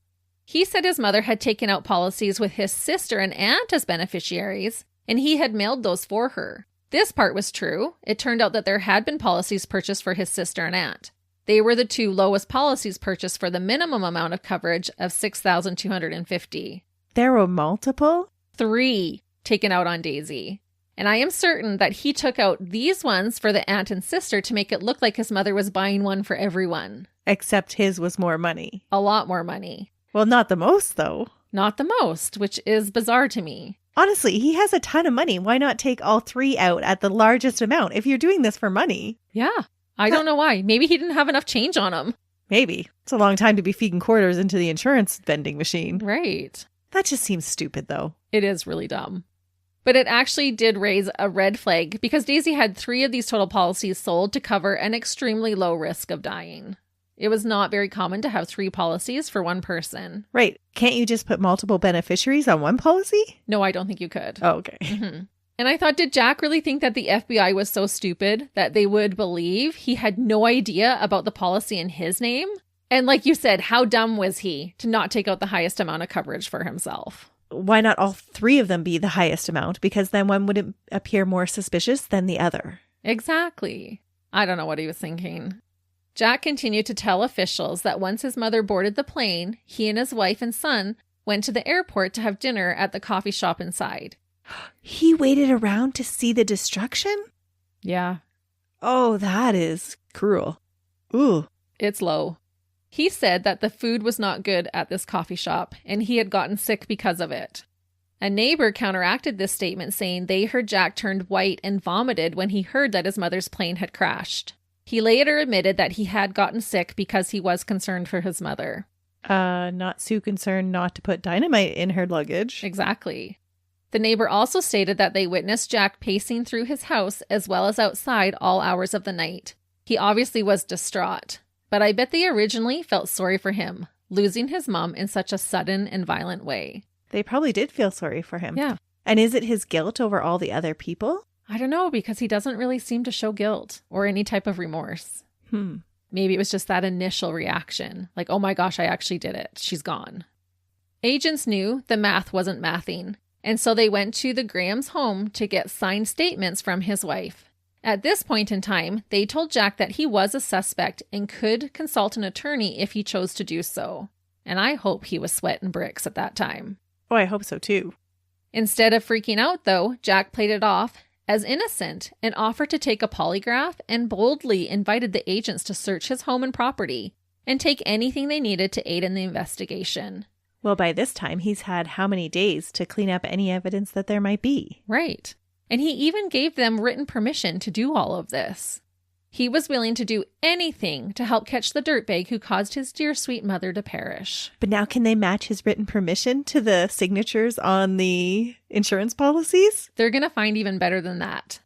He said his mother had taken out policies with his sister and aunt as beneficiaries, and he had mailed those for her. This part was true. It turned out that there had been policies purchased for his sister and aunt. They were the two lowest policies purchased for the minimum amount of coverage of $6,250. There were multiple? 3 taken out on Daisy. And I am certain that he took out these ones for the aunt and sister to make it look like his mother was buying one for everyone. Except his was more money. A lot more money. Well, not the most, though. Not the most, which is bizarre to me. Honestly, he has a ton of money. Why not take all 3 out at the largest amount if you're doing this for money? Yeah. I don't know why. Maybe he didn't have enough change on him. Maybe. It's a long time to be feeding quarters into the insurance vending machine. Right. That just seems stupid, though. It is really dumb. But it actually did raise a red flag because Daisy had 3 of these total policies sold to cover an extremely low risk of dying. It was not very common to have 3 policies for one person. Right. Can't you just put multiple beneficiaries on one policy? No, I don't think you could. Oh, okay. Mm-hmm. And I thought, did Jack really think that the FBI was so stupid that they would believe he had no idea about the policy in his name? And like you said, how dumb was he to not take out the highest amount of coverage for himself? Why not all 3 of them be the highest amount? Because then one wouldn't appear more suspicious than the other. Exactly. I don't know what he was thinking. Jack continued to tell officials that once his mother boarded the plane, he and his wife and son went to the airport to have dinner at the coffee shop inside. He waited around to see the destruction? Yeah. Oh, that is cruel. Ooh. It's low. He said that the food was not good at this coffee shop, and he had gotten sick because of it. A neighbor counteracted this statement, saying they heard Jack turned white and vomited when he heard that his mother's plane had crashed. He later admitted that he had gotten sick because he was concerned for his mother. Not so concerned not to put dynamite in her luggage. Exactly. The neighbor also stated that they witnessed Jack pacing through his house as well as outside all hours of the night. He obviously was distraught, but I bet they originally felt sorry for him, losing his mom in such a sudden and violent way. They probably did feel sorry for him. Yeah. And is it his guilt over all the other people? I don't know, because he doesn't really seem to show guilt or any type of remorse. Maybe it was just that initial reaction, like, oh my gosh, I actually did it. She's gone. Agents knew the math wasn't mathing, and so they went to the Graham's home to get signed statements from his wife. At this point in time, they told Jack that he was a suspect and could consult an attorney if he chose to do so. And I hope he was sweating bricks at that time. Oh, I hope so too. Instead of freaking out, though, Jack played it off as innocent and offered to take a polygraph and boldly invited the agents to search his home and property and take anything they needed to aid in the investigation. Well, by this time, he's had how many days to clean up any evidence that there might be? Right. And he even gave them written permission to do all of this. He was willing to do anything to help catch the dirtbag who caused his dear sweet mother to perish. But now can they match his written permission to the signatures on the insurance policies? They're going to find even better than that.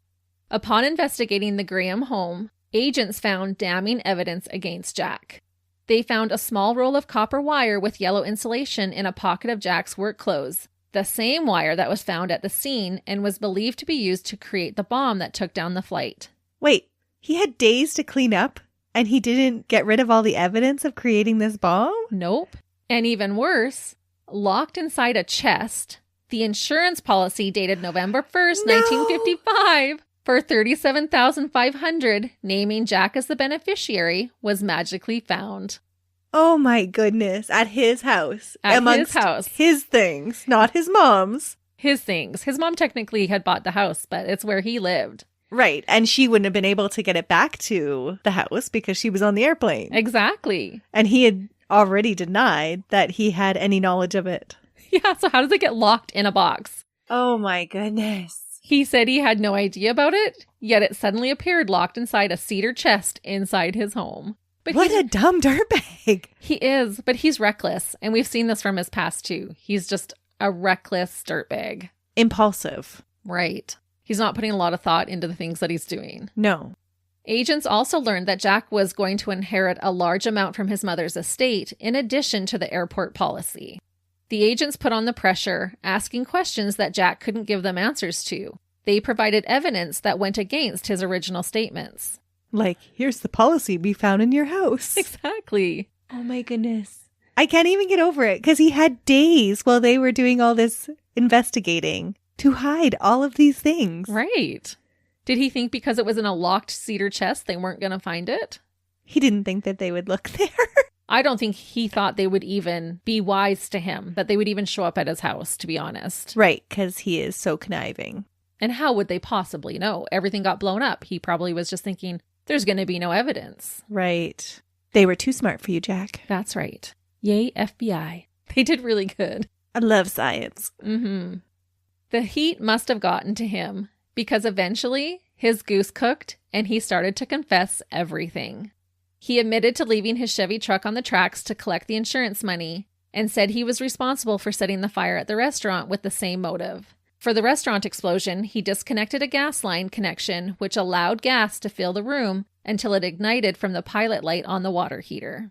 Upon investigating the Graham home, agents found damning evidence against Jack. They found a small roll of copper wire with yellow insulation in a pocket of Jack's work clothes, the same wire that was found at the scene and was believed to be used to create the bomb that took down the flight. Wait. He had days to clean up, and he didn't get rid of all the evidence of creating this bomb? Nope. And even worse, locked inside a chest, the insurance policy dated November 1st, 1955, for $37,500, naming Jack as the beneficiary, was magically found. Oh my goodness. At his house. At amongst his house. His things, not his mom's. His things. His mom technically had bought the house, but it's where he lived. Right. And she wouldn't have been able to get it back to the house because she was on the airplane. Exactly. And he had already denied that he had any knowledge of it. Yeah, so how does it get locked in a box? Oh my goodness. He said he had no idea about it, yet it suddenly appeared locked inside a cedar chest inside his home. But what a dumb dirtbag. He is, but he's reckless. And we've seen this from his past too. He's just a reckless dirtbag. Impulsive. Right. He's not putting a lot of thought into the things that he's doing. No. Agents also learned that Jack was going to inherit a large amount from his mother's estate in addition to the airport policy. The agents put on the pressure, asking questions that Jack couldn't give them answers to. They provided evidence that went against his original statements. Like, here's the policy we found in your house. Exactly. Oh my goodness. I can't even get over it because he had days while they were doing all this investigating to hide all of these things. Right. Did he think because it was in a locked cedar chest they weren't going to find it? He didn't think that they would look there. I don't think he thought they would even be wise to him, that they would even show up at his house, to be honest. Right, because he is so conniving. And how would they possibly know? Everything got blown up. He probably was just thinking, there's going to be no evidence. Right. They were too smart for you, Jack. That's right. Yay, FBI. They did really good. I love science. Mm-hmm. The heat must have gotten to him because eventually his goose cooked and he started to confess everything. He admitted to leaving his Chevy truck on the tracks to collect the insurance money and said he was responsible for setting the fire at the restaurant with the same motive. For the restaurant explosion, he disconnected a gas line connection, which allowed gas to fill the room until it ignited from the pilot light on the water heater.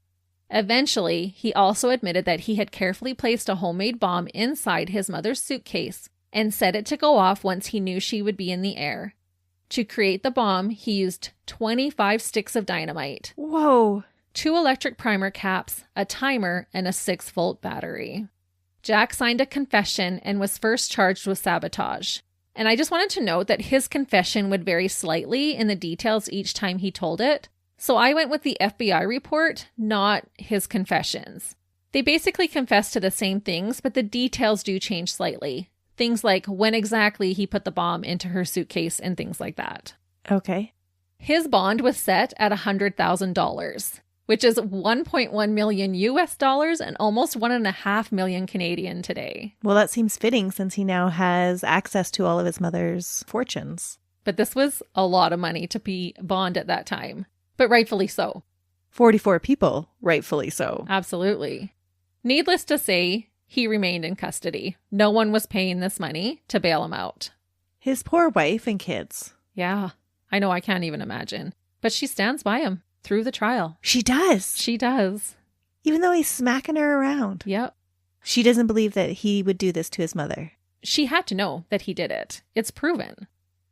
Eventually, he also admitted that he had carefully placed a homemade bomb inside his mother's suitcase and set it to go off once he knew she would be in the air. To create the bomb, he used 25 sticks of dynamite. Whoa. 2 electric primer caps, a timer, and a 6-volt battery. Jack signed a confession and was first charged with sabotage. And I just wanted to note that his confession would vary slightly in the details each time he told it. So I went with the FBI report, not his confessions. They basically confess to the same things, but the details do change slightly. Things like when exactly he put the bomb into her suitcase and things like that. Okay. His bond was set at $100,000, which is 1.1 million US dollars and almost 1.5 million Canadian today. Well, that seems fitting since he now has access to all of his mother's fortunes. But this was a lot of money to be bond at that time, but rightfully so. 44 people, rightfully so. Absolutely. Needless to say, he remained in custody. No one was paying this money to bail him out. His poor wife and kids. Yeah, I know, I can't even imagine. But she stands by him through the trial. She does. She does. Even though he's smacking her around. Yep. She doesn't believe that he would do this to his mother. She had to know that he did it. It's proven.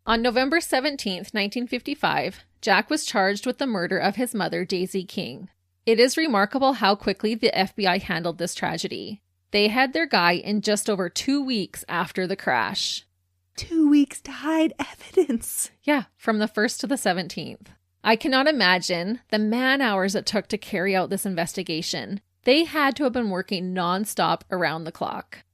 On November 17th, 1955, Jack was charged with the murder of his mother, Daisy King. It is remarkable how quickly the FBI handled this tragedy. They had their guy in just over 2 weeks after the crash. 2 weeks to hide evidence. Yeah, from the 1st to the 17th. I cannot imagine the man hours it took to carry out this investigation. They had to have been working nonstop around the clock.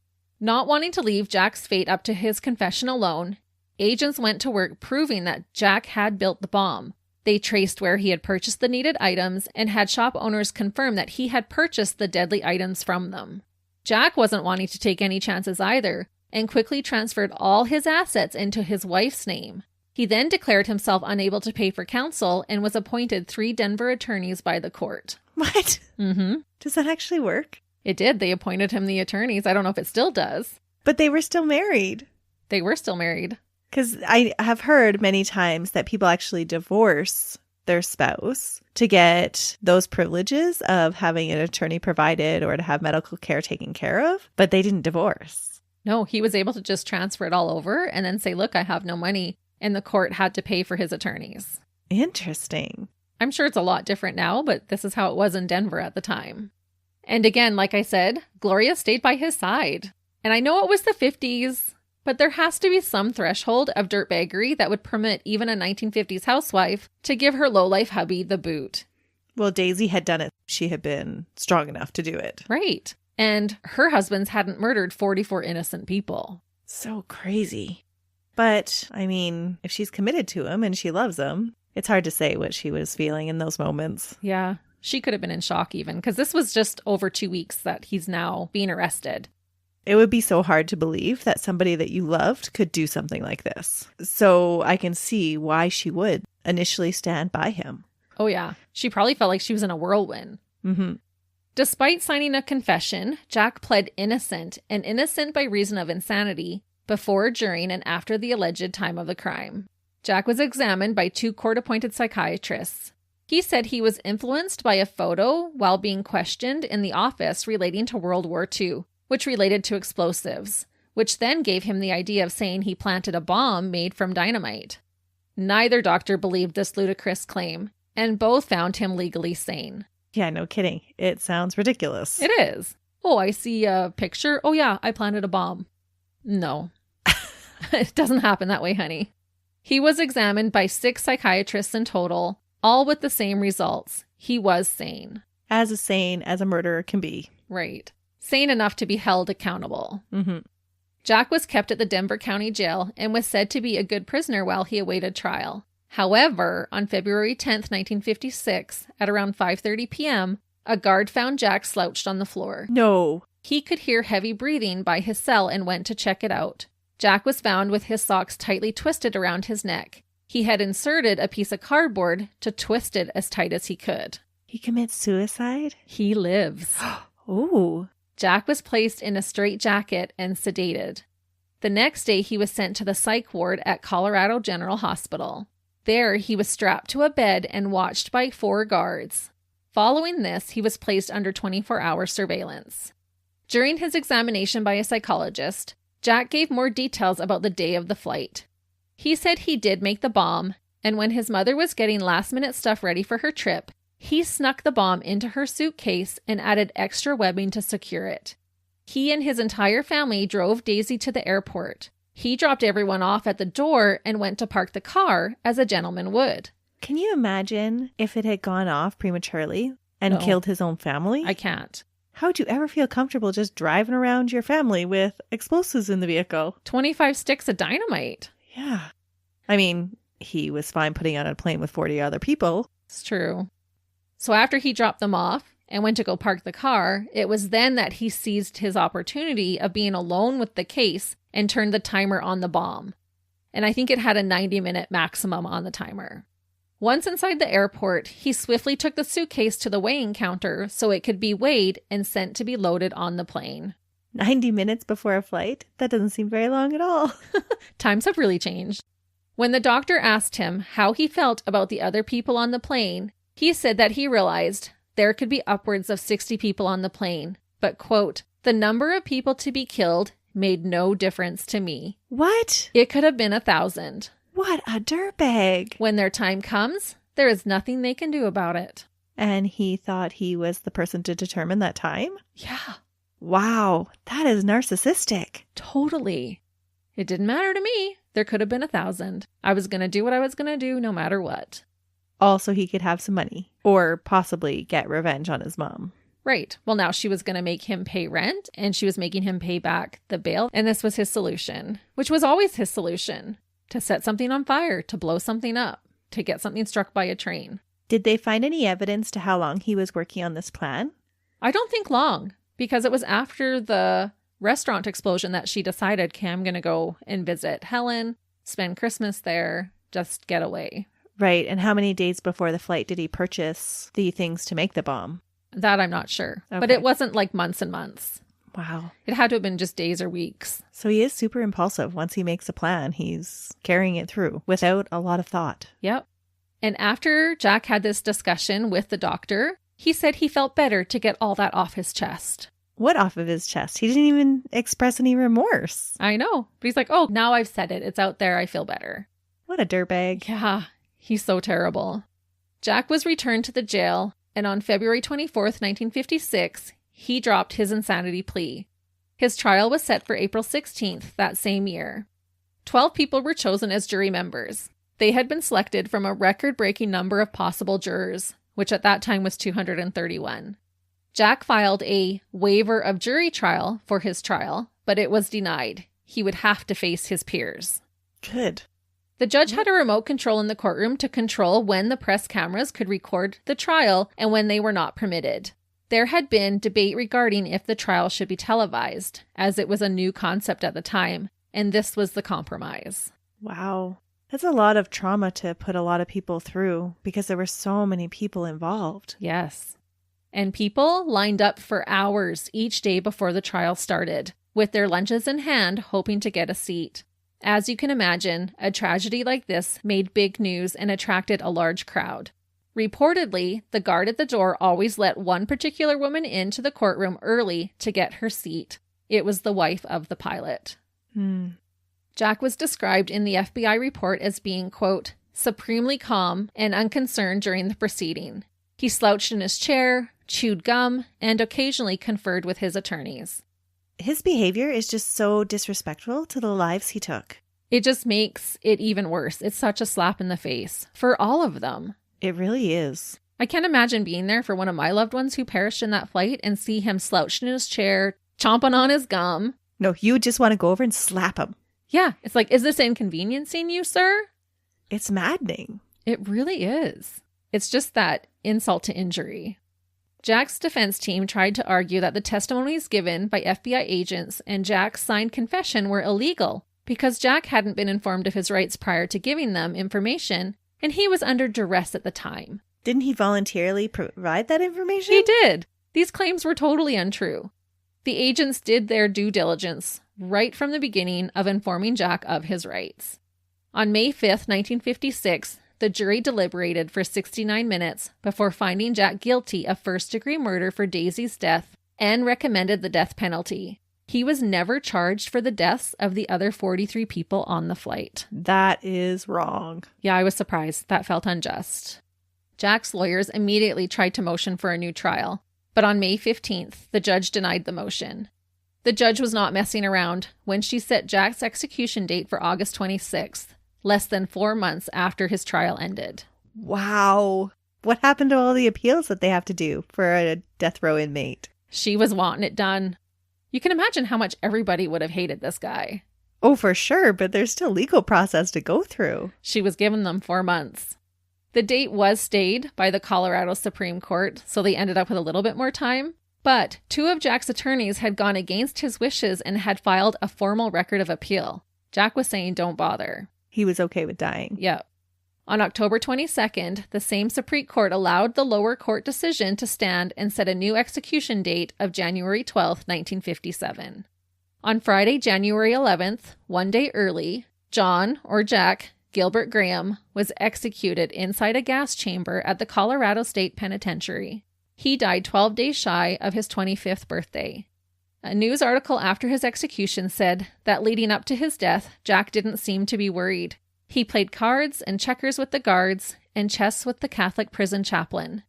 Not wanting to leave Jack's fate up to his confession alone, agents went to work proving that Jack had built the bomb. They traced where he had purchased the needed items and had shop owners confirm that he had purchased the deadly items from them. Jack wasn't wanting to take any chances either and quickly transferred all his assets into his wife's name. He then declared himself unable to pay for counsel and was appointed 3 Denver attorneys by the court. What? Mm-hmm. Does that actually work? It did. They appointed him the attorneys. I don't know if it still does. But they were still married. They were still married. Because I have heard many times that people actually divorce their spouse to get those privileges of having an attorney provided or to have medical care taken care of, but they didn't divorce. No, he was able to just transfer it all over and then say, look, I have no money. And the court had to pay for his attorneys. Interesting. I'm sure it's a lot different now, but this is how it was in Denver at the time. And again, like I said, Gloria stayed by his side. And I know it was the 50s, but there has to be some threshold of dirtbaggery that would permit even a 1950s housewife to give her lowlife hubby the boot. Well, Daisy had done it. She had been strong enough to do it. Right. And her husbands hadn't murdered 44 innocent people. So crazy. But, I mean, if she's committed to him and she loves him, it's hard to say what she was feeling in those moments. Yeah. She could have been in shock even, because this was just over 2 weeks that he's now being arrested. It would be so hard to believe that somebody that you loved could do something like this. So I can see why she would initially stand by him. Oh, yeah. She probably felt like she was in a whirlwind. Mm-hmm. Despite signing a confession, Jack pled innocent, and innocent by reason of insanity, before, during, and after the alleged time of the crime. Jack was examined by 2 court-appointed psychiatrists. He said he was influenced by a photo while being questioned in the office relating to World War II, which related to explosives, which then gave him the idea of saying he planted a bomb made from dynamite. Neither doctor believed this ludicrous claim, and both found him legally sane. Yeah, no kidding. It sounds ridiculous. It is. Oh, I see a picture. Oh, yeah, I planted a bomb. No, it doesn't happen that way, honey. He was examined by 6 psychiatrists in total, all with the same results. He was sane. As sane as a murderer can be. Right. Sane enough to be held accountable. Mm-hmm. Jack was kept at the Denver County Jail and was said to be a good prisoner while he awaited trial. However, on February 10th, 1956, at around 5:30 p.m., a guard found Jack slouched on the floor. No. He could hear heavy breathing by his cell and went to check it out. Jack was found with his socks tightly twisted around his neck. He had inserted a piece of cardboard to twist it as tight as he could. He commits suicide? He lives. Ooh. Jack was placed in a straitjacket and sedated. The next day, he was sent to the psych ward at Colorado General Hospital. There, he was strapped to a bed and watched by 4 guards. Following this, he was placed under 24-hour surveillance. During his examination by a psychologist, Jack gave more details about the day of the flight. He said he did make the bomb, and when his mother was getting last-minute stuff ready for her trip, he snuck the bomb into her suitcase and added extra webbing to secure it. He and his entire family drove Daisy to the airport. He dropped everyone off at the door and went to park the car as a gentleman would. Can you imagine if it had gone off prematurely and killed his own family? I can't. How would you ever feel comfortable just driving around your family with explosives in the vehicle? 25 sticks of dynamite. Yeah. I mean, he was fine putting on a plane with 40 other people. It's true. So after he dropped them off and went to go park the car, it was then that he seized his opportunity of being alone with the case and turned the timer on the bomb. And I think it had a 90-minute maximum on the timer. Once inside the airport, he swiftly took the suitcase to the weighing counter so it could be weighed and sent to be loaded on the plane. 90 minutes before a flight? That doesn't seem very long at all. Times have really changed. When the doctor asked him how he felt about the other people on the plane, he said that he realized there could be upwards of 60 people on the plane, but, quote, the number of people to be killed made no difference to me. What? It could have been 1,000. What a dirtbag. When their time comes, there is nothing they can do about it. And he thought he was the person to determine that time? Yeah. Wow, that is narcissistic. Totally. It didn't matter to me. There could have been 1,000. I was going to do what I was going to do no matter what. Also, he could have some money or possibly get revenge on his mom. Right. Well, now she was going to make him pay rent and she was making him pay back the bail. And this was his solution, which was always his solution. To set something on fire, to blow something up, to get something struck by a train. Did they find any evidence to how long he was working on this plan? I don't think long, because it was after the restaurant explosion that she decided, okay, I'm going to go and visit Helen, spend Christmas there, just get away. Right. And how many days before the flight did he purchase the things to make the bomb? That I'm not sure. Okay. But it wasn't like months and months. Wow. It had to have been just days or weeks. So he is super impulsive. Once he makes a plan, he's carrying it through without a lot of thought. Yep. And after Jack had this discussion with the doctor, he said he felt better to get all that off his chest. What off of his chest? He didn't even express any remorse. I know. But he's like, oh, now I've said it. It's out there. I feel better. What a dirtbag. Yeah, he's so terrible. Jack was returned to the jail, and on February 24th, 1956, he dropped his insanity plea. His trial was set for April 16th that same year. 12 people were chosen as jury members. They had been selected from a record-breaking number of possible jurors, which at that time was 231. Jack filed a waiver of jury trial for his trial, but it was denied. He would have to face his peers. Good. The judge had a remote control in the courtroom to control when the press cameras could record the trial and when they were not permitted. There had been debate regarding if the trial should be televised, as it was a new concept at the time, and this was the compromise. Wow. That's a lot of trauma to put a lot of people through because there were so many people involved. Yes. And people lined up for hours each day before the trial started, with their lunches in hand, hoping to get a seat. As you can imagine, a tragedy like this made big news and attracted a large crowd. Reportedly, the guard at the door always let one particular woman into the courtroom early to get her seat. It was the wife of the pilot. Jack was described in the FBI report as being, quote, supremely calm and unconcerned during the proceeding. He slouched in his chair, chewed gum, and occasionally conferred with his attorneys. His behavior is just so disrespectful to the lives he took. It just makes it even worse. It's such a slap in the face for all of them. It really is. I can't imagine being there for one of my loved ones who perished in that flight and see him slouched in his chair, chomping on his gum. No, you would just want to go over and slap him. Yeah, it's like, is this inconveniencing you, sir? It's maddening. It really is. It's just that insult to injury. Jack's defense team tried to argue that the testimonies given by FBI agents and Jack's signed confession were illegal because Jack hadn't been informed of his rights prior to giving them information, and he was under duress at the time. Didn't he voluntarily provide that information? He did. These claims were totally untrue. The agents did their due diligence right from the beginning of informing Jack of his rights. On May 5th, 1956, the jury deliberated for 69 minutes before finding Jack guilty of first-degree murder for Daisy's death and recommended the death penalty. He was never charged for the deaths of the other 43 people on the flight. That is wrong. Yeah, I was surprised. That felt unjust. Jack's lawyers immediately tried to motion for a new trial, but on May 15th, the judge denied the motion. The judge was not messing around when she set Jack's execution date for August 26th. Less than 4 months after his trial ended. Wow. What happened to all the appeals that they have to do for a death row inmate? She was wanting it done. You can imagine how much everybody would have hated this guy. Oh, for sure, but there's still legal process to go through. She was giving them 4 months. The date was stayed by the Colorado Supreme Court, so they ended up with a little bit more time. But 2 of Jack's attorneys had gone against his wishes and had filed a formal record of appeal. Jack was saying, don't bother. He was okay with dying. Yep. On October 22nd, the same Supreme Court allowed the lower court decision to stand and set a new execution date of January 12th, 1957. On Friday, January 11th, 1 day early, John, or Jack, Gilbert Graham, was executed inside a gas chamber at the Colorado State Penitentiary. He died 12 days shy of his 25th birthday. A news article after his execution said that leading up to his death, Jack didn't seem to be worried. He played cards and checkers with the guards and chess with the Catholic prison chaplain.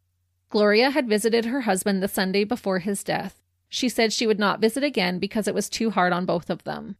Gloria had visited her husband the Sunday before his death. She said she would not visit again because it was too hard on both of them.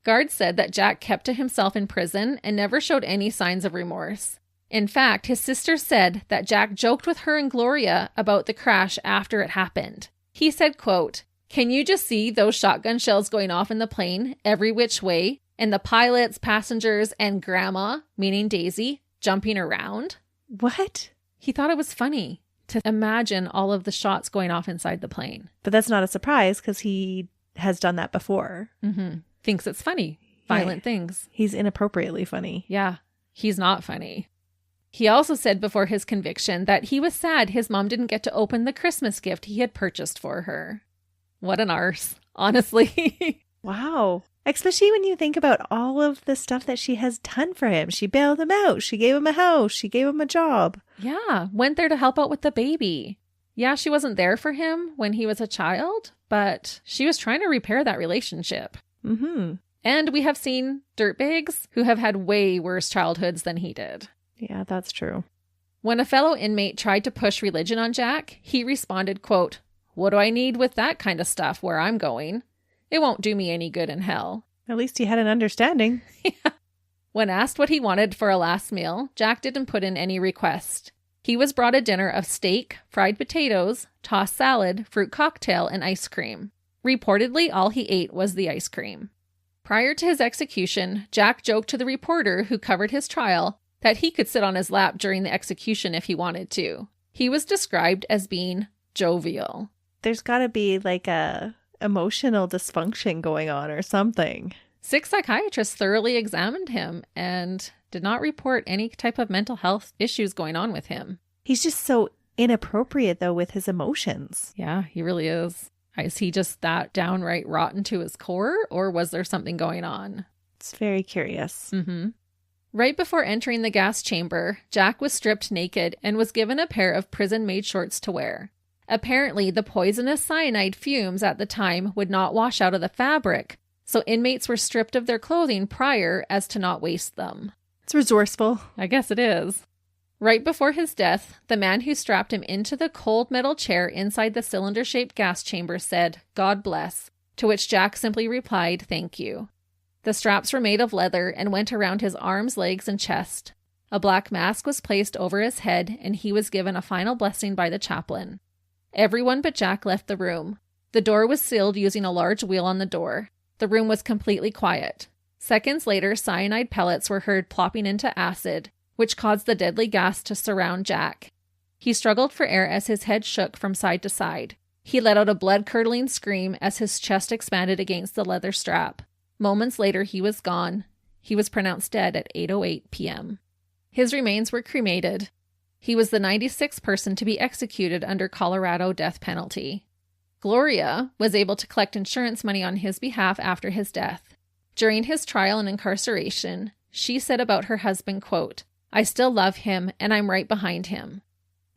Guards said that Jack kept to himself in prison and never showed any signs of remorse. In fact, his sister said that Jack joked with her and Gloria about the crash after it happened. He said, quote, "Can you just see those shotgun shells going off in the plane every which way, and the pilots, passengers, and Grandma, meaning Daisy, jumping around?" What? He thought it was funny to imagine all of the shots going off inside the plane. But that's not a surprise because he has done that before. Mm-hmm. Thinks it's funny. Violent things. He's inappropriately funny. Yeah, he's not funny. He also said before his conviction that he was sad his mom didn't get to open the Christmas gift he had purchased for her. What an arse, honestly. Wow. Especially when you think about all of the stuff that she has done for him. She bailed him out. She gave him a house. She gave him a job. Yeah, went there to help out with the baby. Yeah, she wasn't there for him when he was a child, but she was trying to repair that relationship. Mm-hmm. And we have seen dirtbags who have had way worse childhoods than he did. Yeah, that's true. When a fellow inmate tried to push religion on Jack, he responded, quote, "What do I need with that kind of stuff where I'm going? It won't do me any good in hell." At least he had an understanding. Yeah. When asked what he wanted for a last meal, Jack didn't put in any request. He was brought a dinner of steak, fried potatoes, tossed salad, fruit cocktail, and ice cream. Reportedly, all he ate was the ice cream. Prior to his execution, Jack joked to the reporter who covered his trial that he could sit on his lap during the execution if he wanted to. He was described as being jovial. There's got to be like a emotional dysfunction going on or something. 6 psychiatrists thoroughly examined him and did not report any type of mental health issues going on with him. He's just so inappropriate, though, with his emotions. Yeah, he really is. Is he just that downright rotten to his core, or was there something going on? It's very curious. Mm-hmm. Right before entering the gas chamber, Jack was stripped naked and was given a pair of prison-made shorts to wear. Apparently, the poisonous cyanide fumes at the time would not wash out of the fabric, so inmates were stripped of their clothing prior as to not waste them. It's resourceful. I guess it is. Right before his death, the man who strapped him into the cold metal chair inside the cylinder-shaped gas chamber said, "God bless," to which Jack simply replied, "Thank you." The straps were made of leather and went around his arms, legs, and chest. A black mask was placed over his head, and he was given a final blessing by the chaplain. Everyone but Jack left the room. The door was sealed using a large wheel on the door. The room was completely quiet. Seconds later, cyanide pellets were heard plopping into acid, which caused the deadly gas to surround Jack. He struggled for air as his head shook from side to side. He let out a blood-curdling scream as his chest expanded against the leather strap. Moments later, he was gone. He was pronounced dead at 8:08 p.m. His remains were cremated. He was the 96th person to be executed under Colorado death penalty. Gloria was able to collect insurance money on his behalf after his death. During his trial and incarceration, she said about her husband, quote, "I still love him, and I'm right behind him."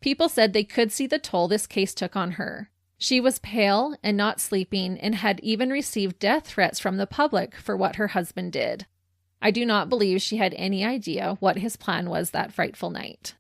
People said they could see the toll this case took on her. She was pale and not sleeping and had even received death threats from the public for what her husband did. I do not believe she had any idea what his plan was that frightful night.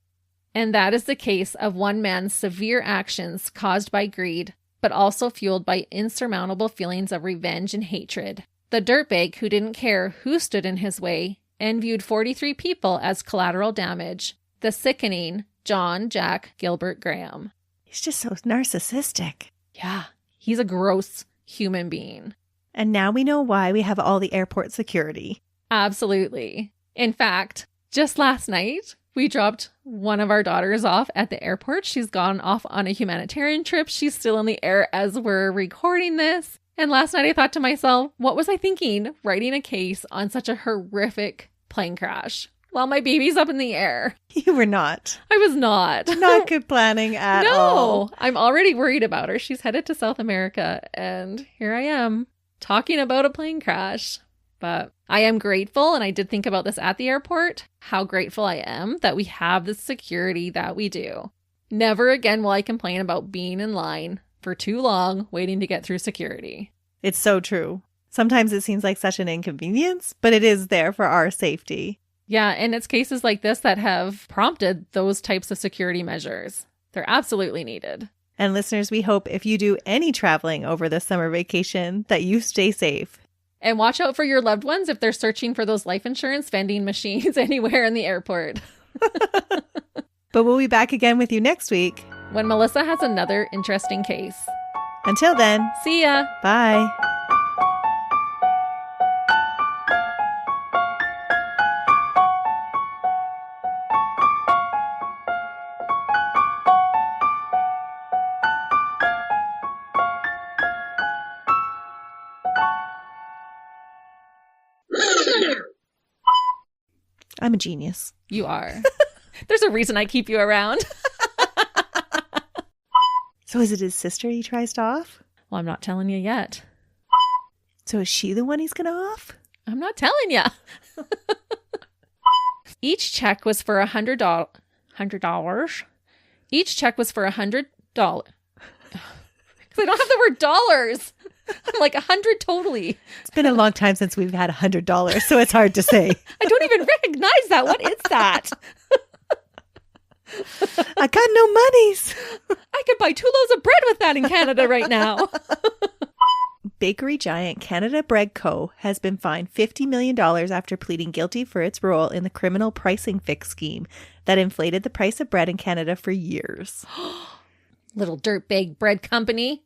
And that is the case of one man's severe actions caused by greed, but also fueled by insurmountable feelings of revenge and hatred. The dirtbag who didn't care who stood in his way and viewed 43 people as collateral damage. The sickening Jack Gilbert Graham. He's just so narcissistic. Yeah, he's a gross human being. And now we know why we have all the airport security. Absolutely. In fact, just last night, we dropped one of our daughters off at the airport. She's gone off on a humanitarian trip. She's still in the air as we're recording this. And last night I thought to myself, what was I thinking writing a case on such a horrific plane crash while my baby's up in the air? You were not. I was not. Not good planning at all. No, I'm already worried about her. She's headed to South America, and here I am talking about a plane crash. But I am grateful, and I did think about this at the airport, how grateful I am that we have the security that we do. Never again will I complain about being in line for too long waiting to get through security. It's so true. Sometimes it seems like such an inconvenience, but it is there for our safety. Yeah, and it's cases like this that have prompted those types of security measures. They're absolutely needed. And listeners, we hope if you do any traveling over the summer vacation that you stay safe. And watch out for your loved ones if they're searching for those life insurance vending machines anywhere in the airport. But we'll be back again with you next week when Melissa has another interesting case. Until then, see ya. Bye. I'm a genius. You are. There's a reason I keep you around. So is it his sister he tries to off? Well, I'm not telling you yet. So is she the one he's going to off? I'm not telling you. Each check was for $100. Each check was for $100. Because I don't have the word dollars. I'm like 100 totally. It's been a long time since we've had $100, so it's hard to say. I don't even recognize that. What is that? I got no monies. I could buy 2 loaves of bread with that in Canada right now. Bakery giant Canada Bread Co. has been fined $50 million after pleading guilty for its role in the criminal pricing fix scheme that inflated the price of bread in Canada for years. Little dirtbag bread company.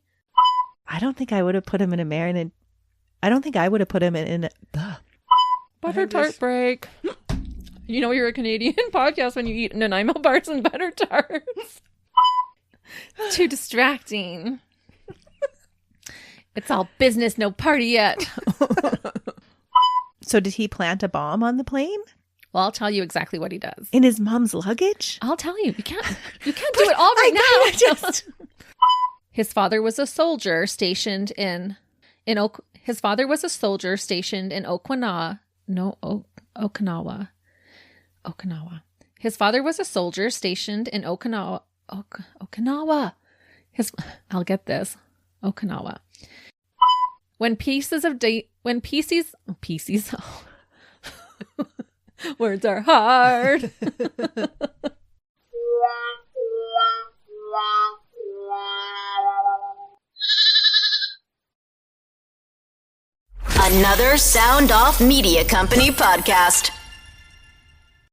I don't think I would have put him in a marinade. I don't think I would have put him in a... Butter tart break. You know you're a Canadian podcast when you eat Nanaimo bars and butter tarts. Too distracting. It's all business, no party yet. So did he plant a bomb on the plane? Well, I'll tell you exactly what he does. In his mom's luggage? I'll tell you. You can't do it all right now. His father was a soldier stationed in Okinawa. His father was a soldier stationed in Okinawa. Okinawa. Words are hard. another Sound Off Media Company podcast.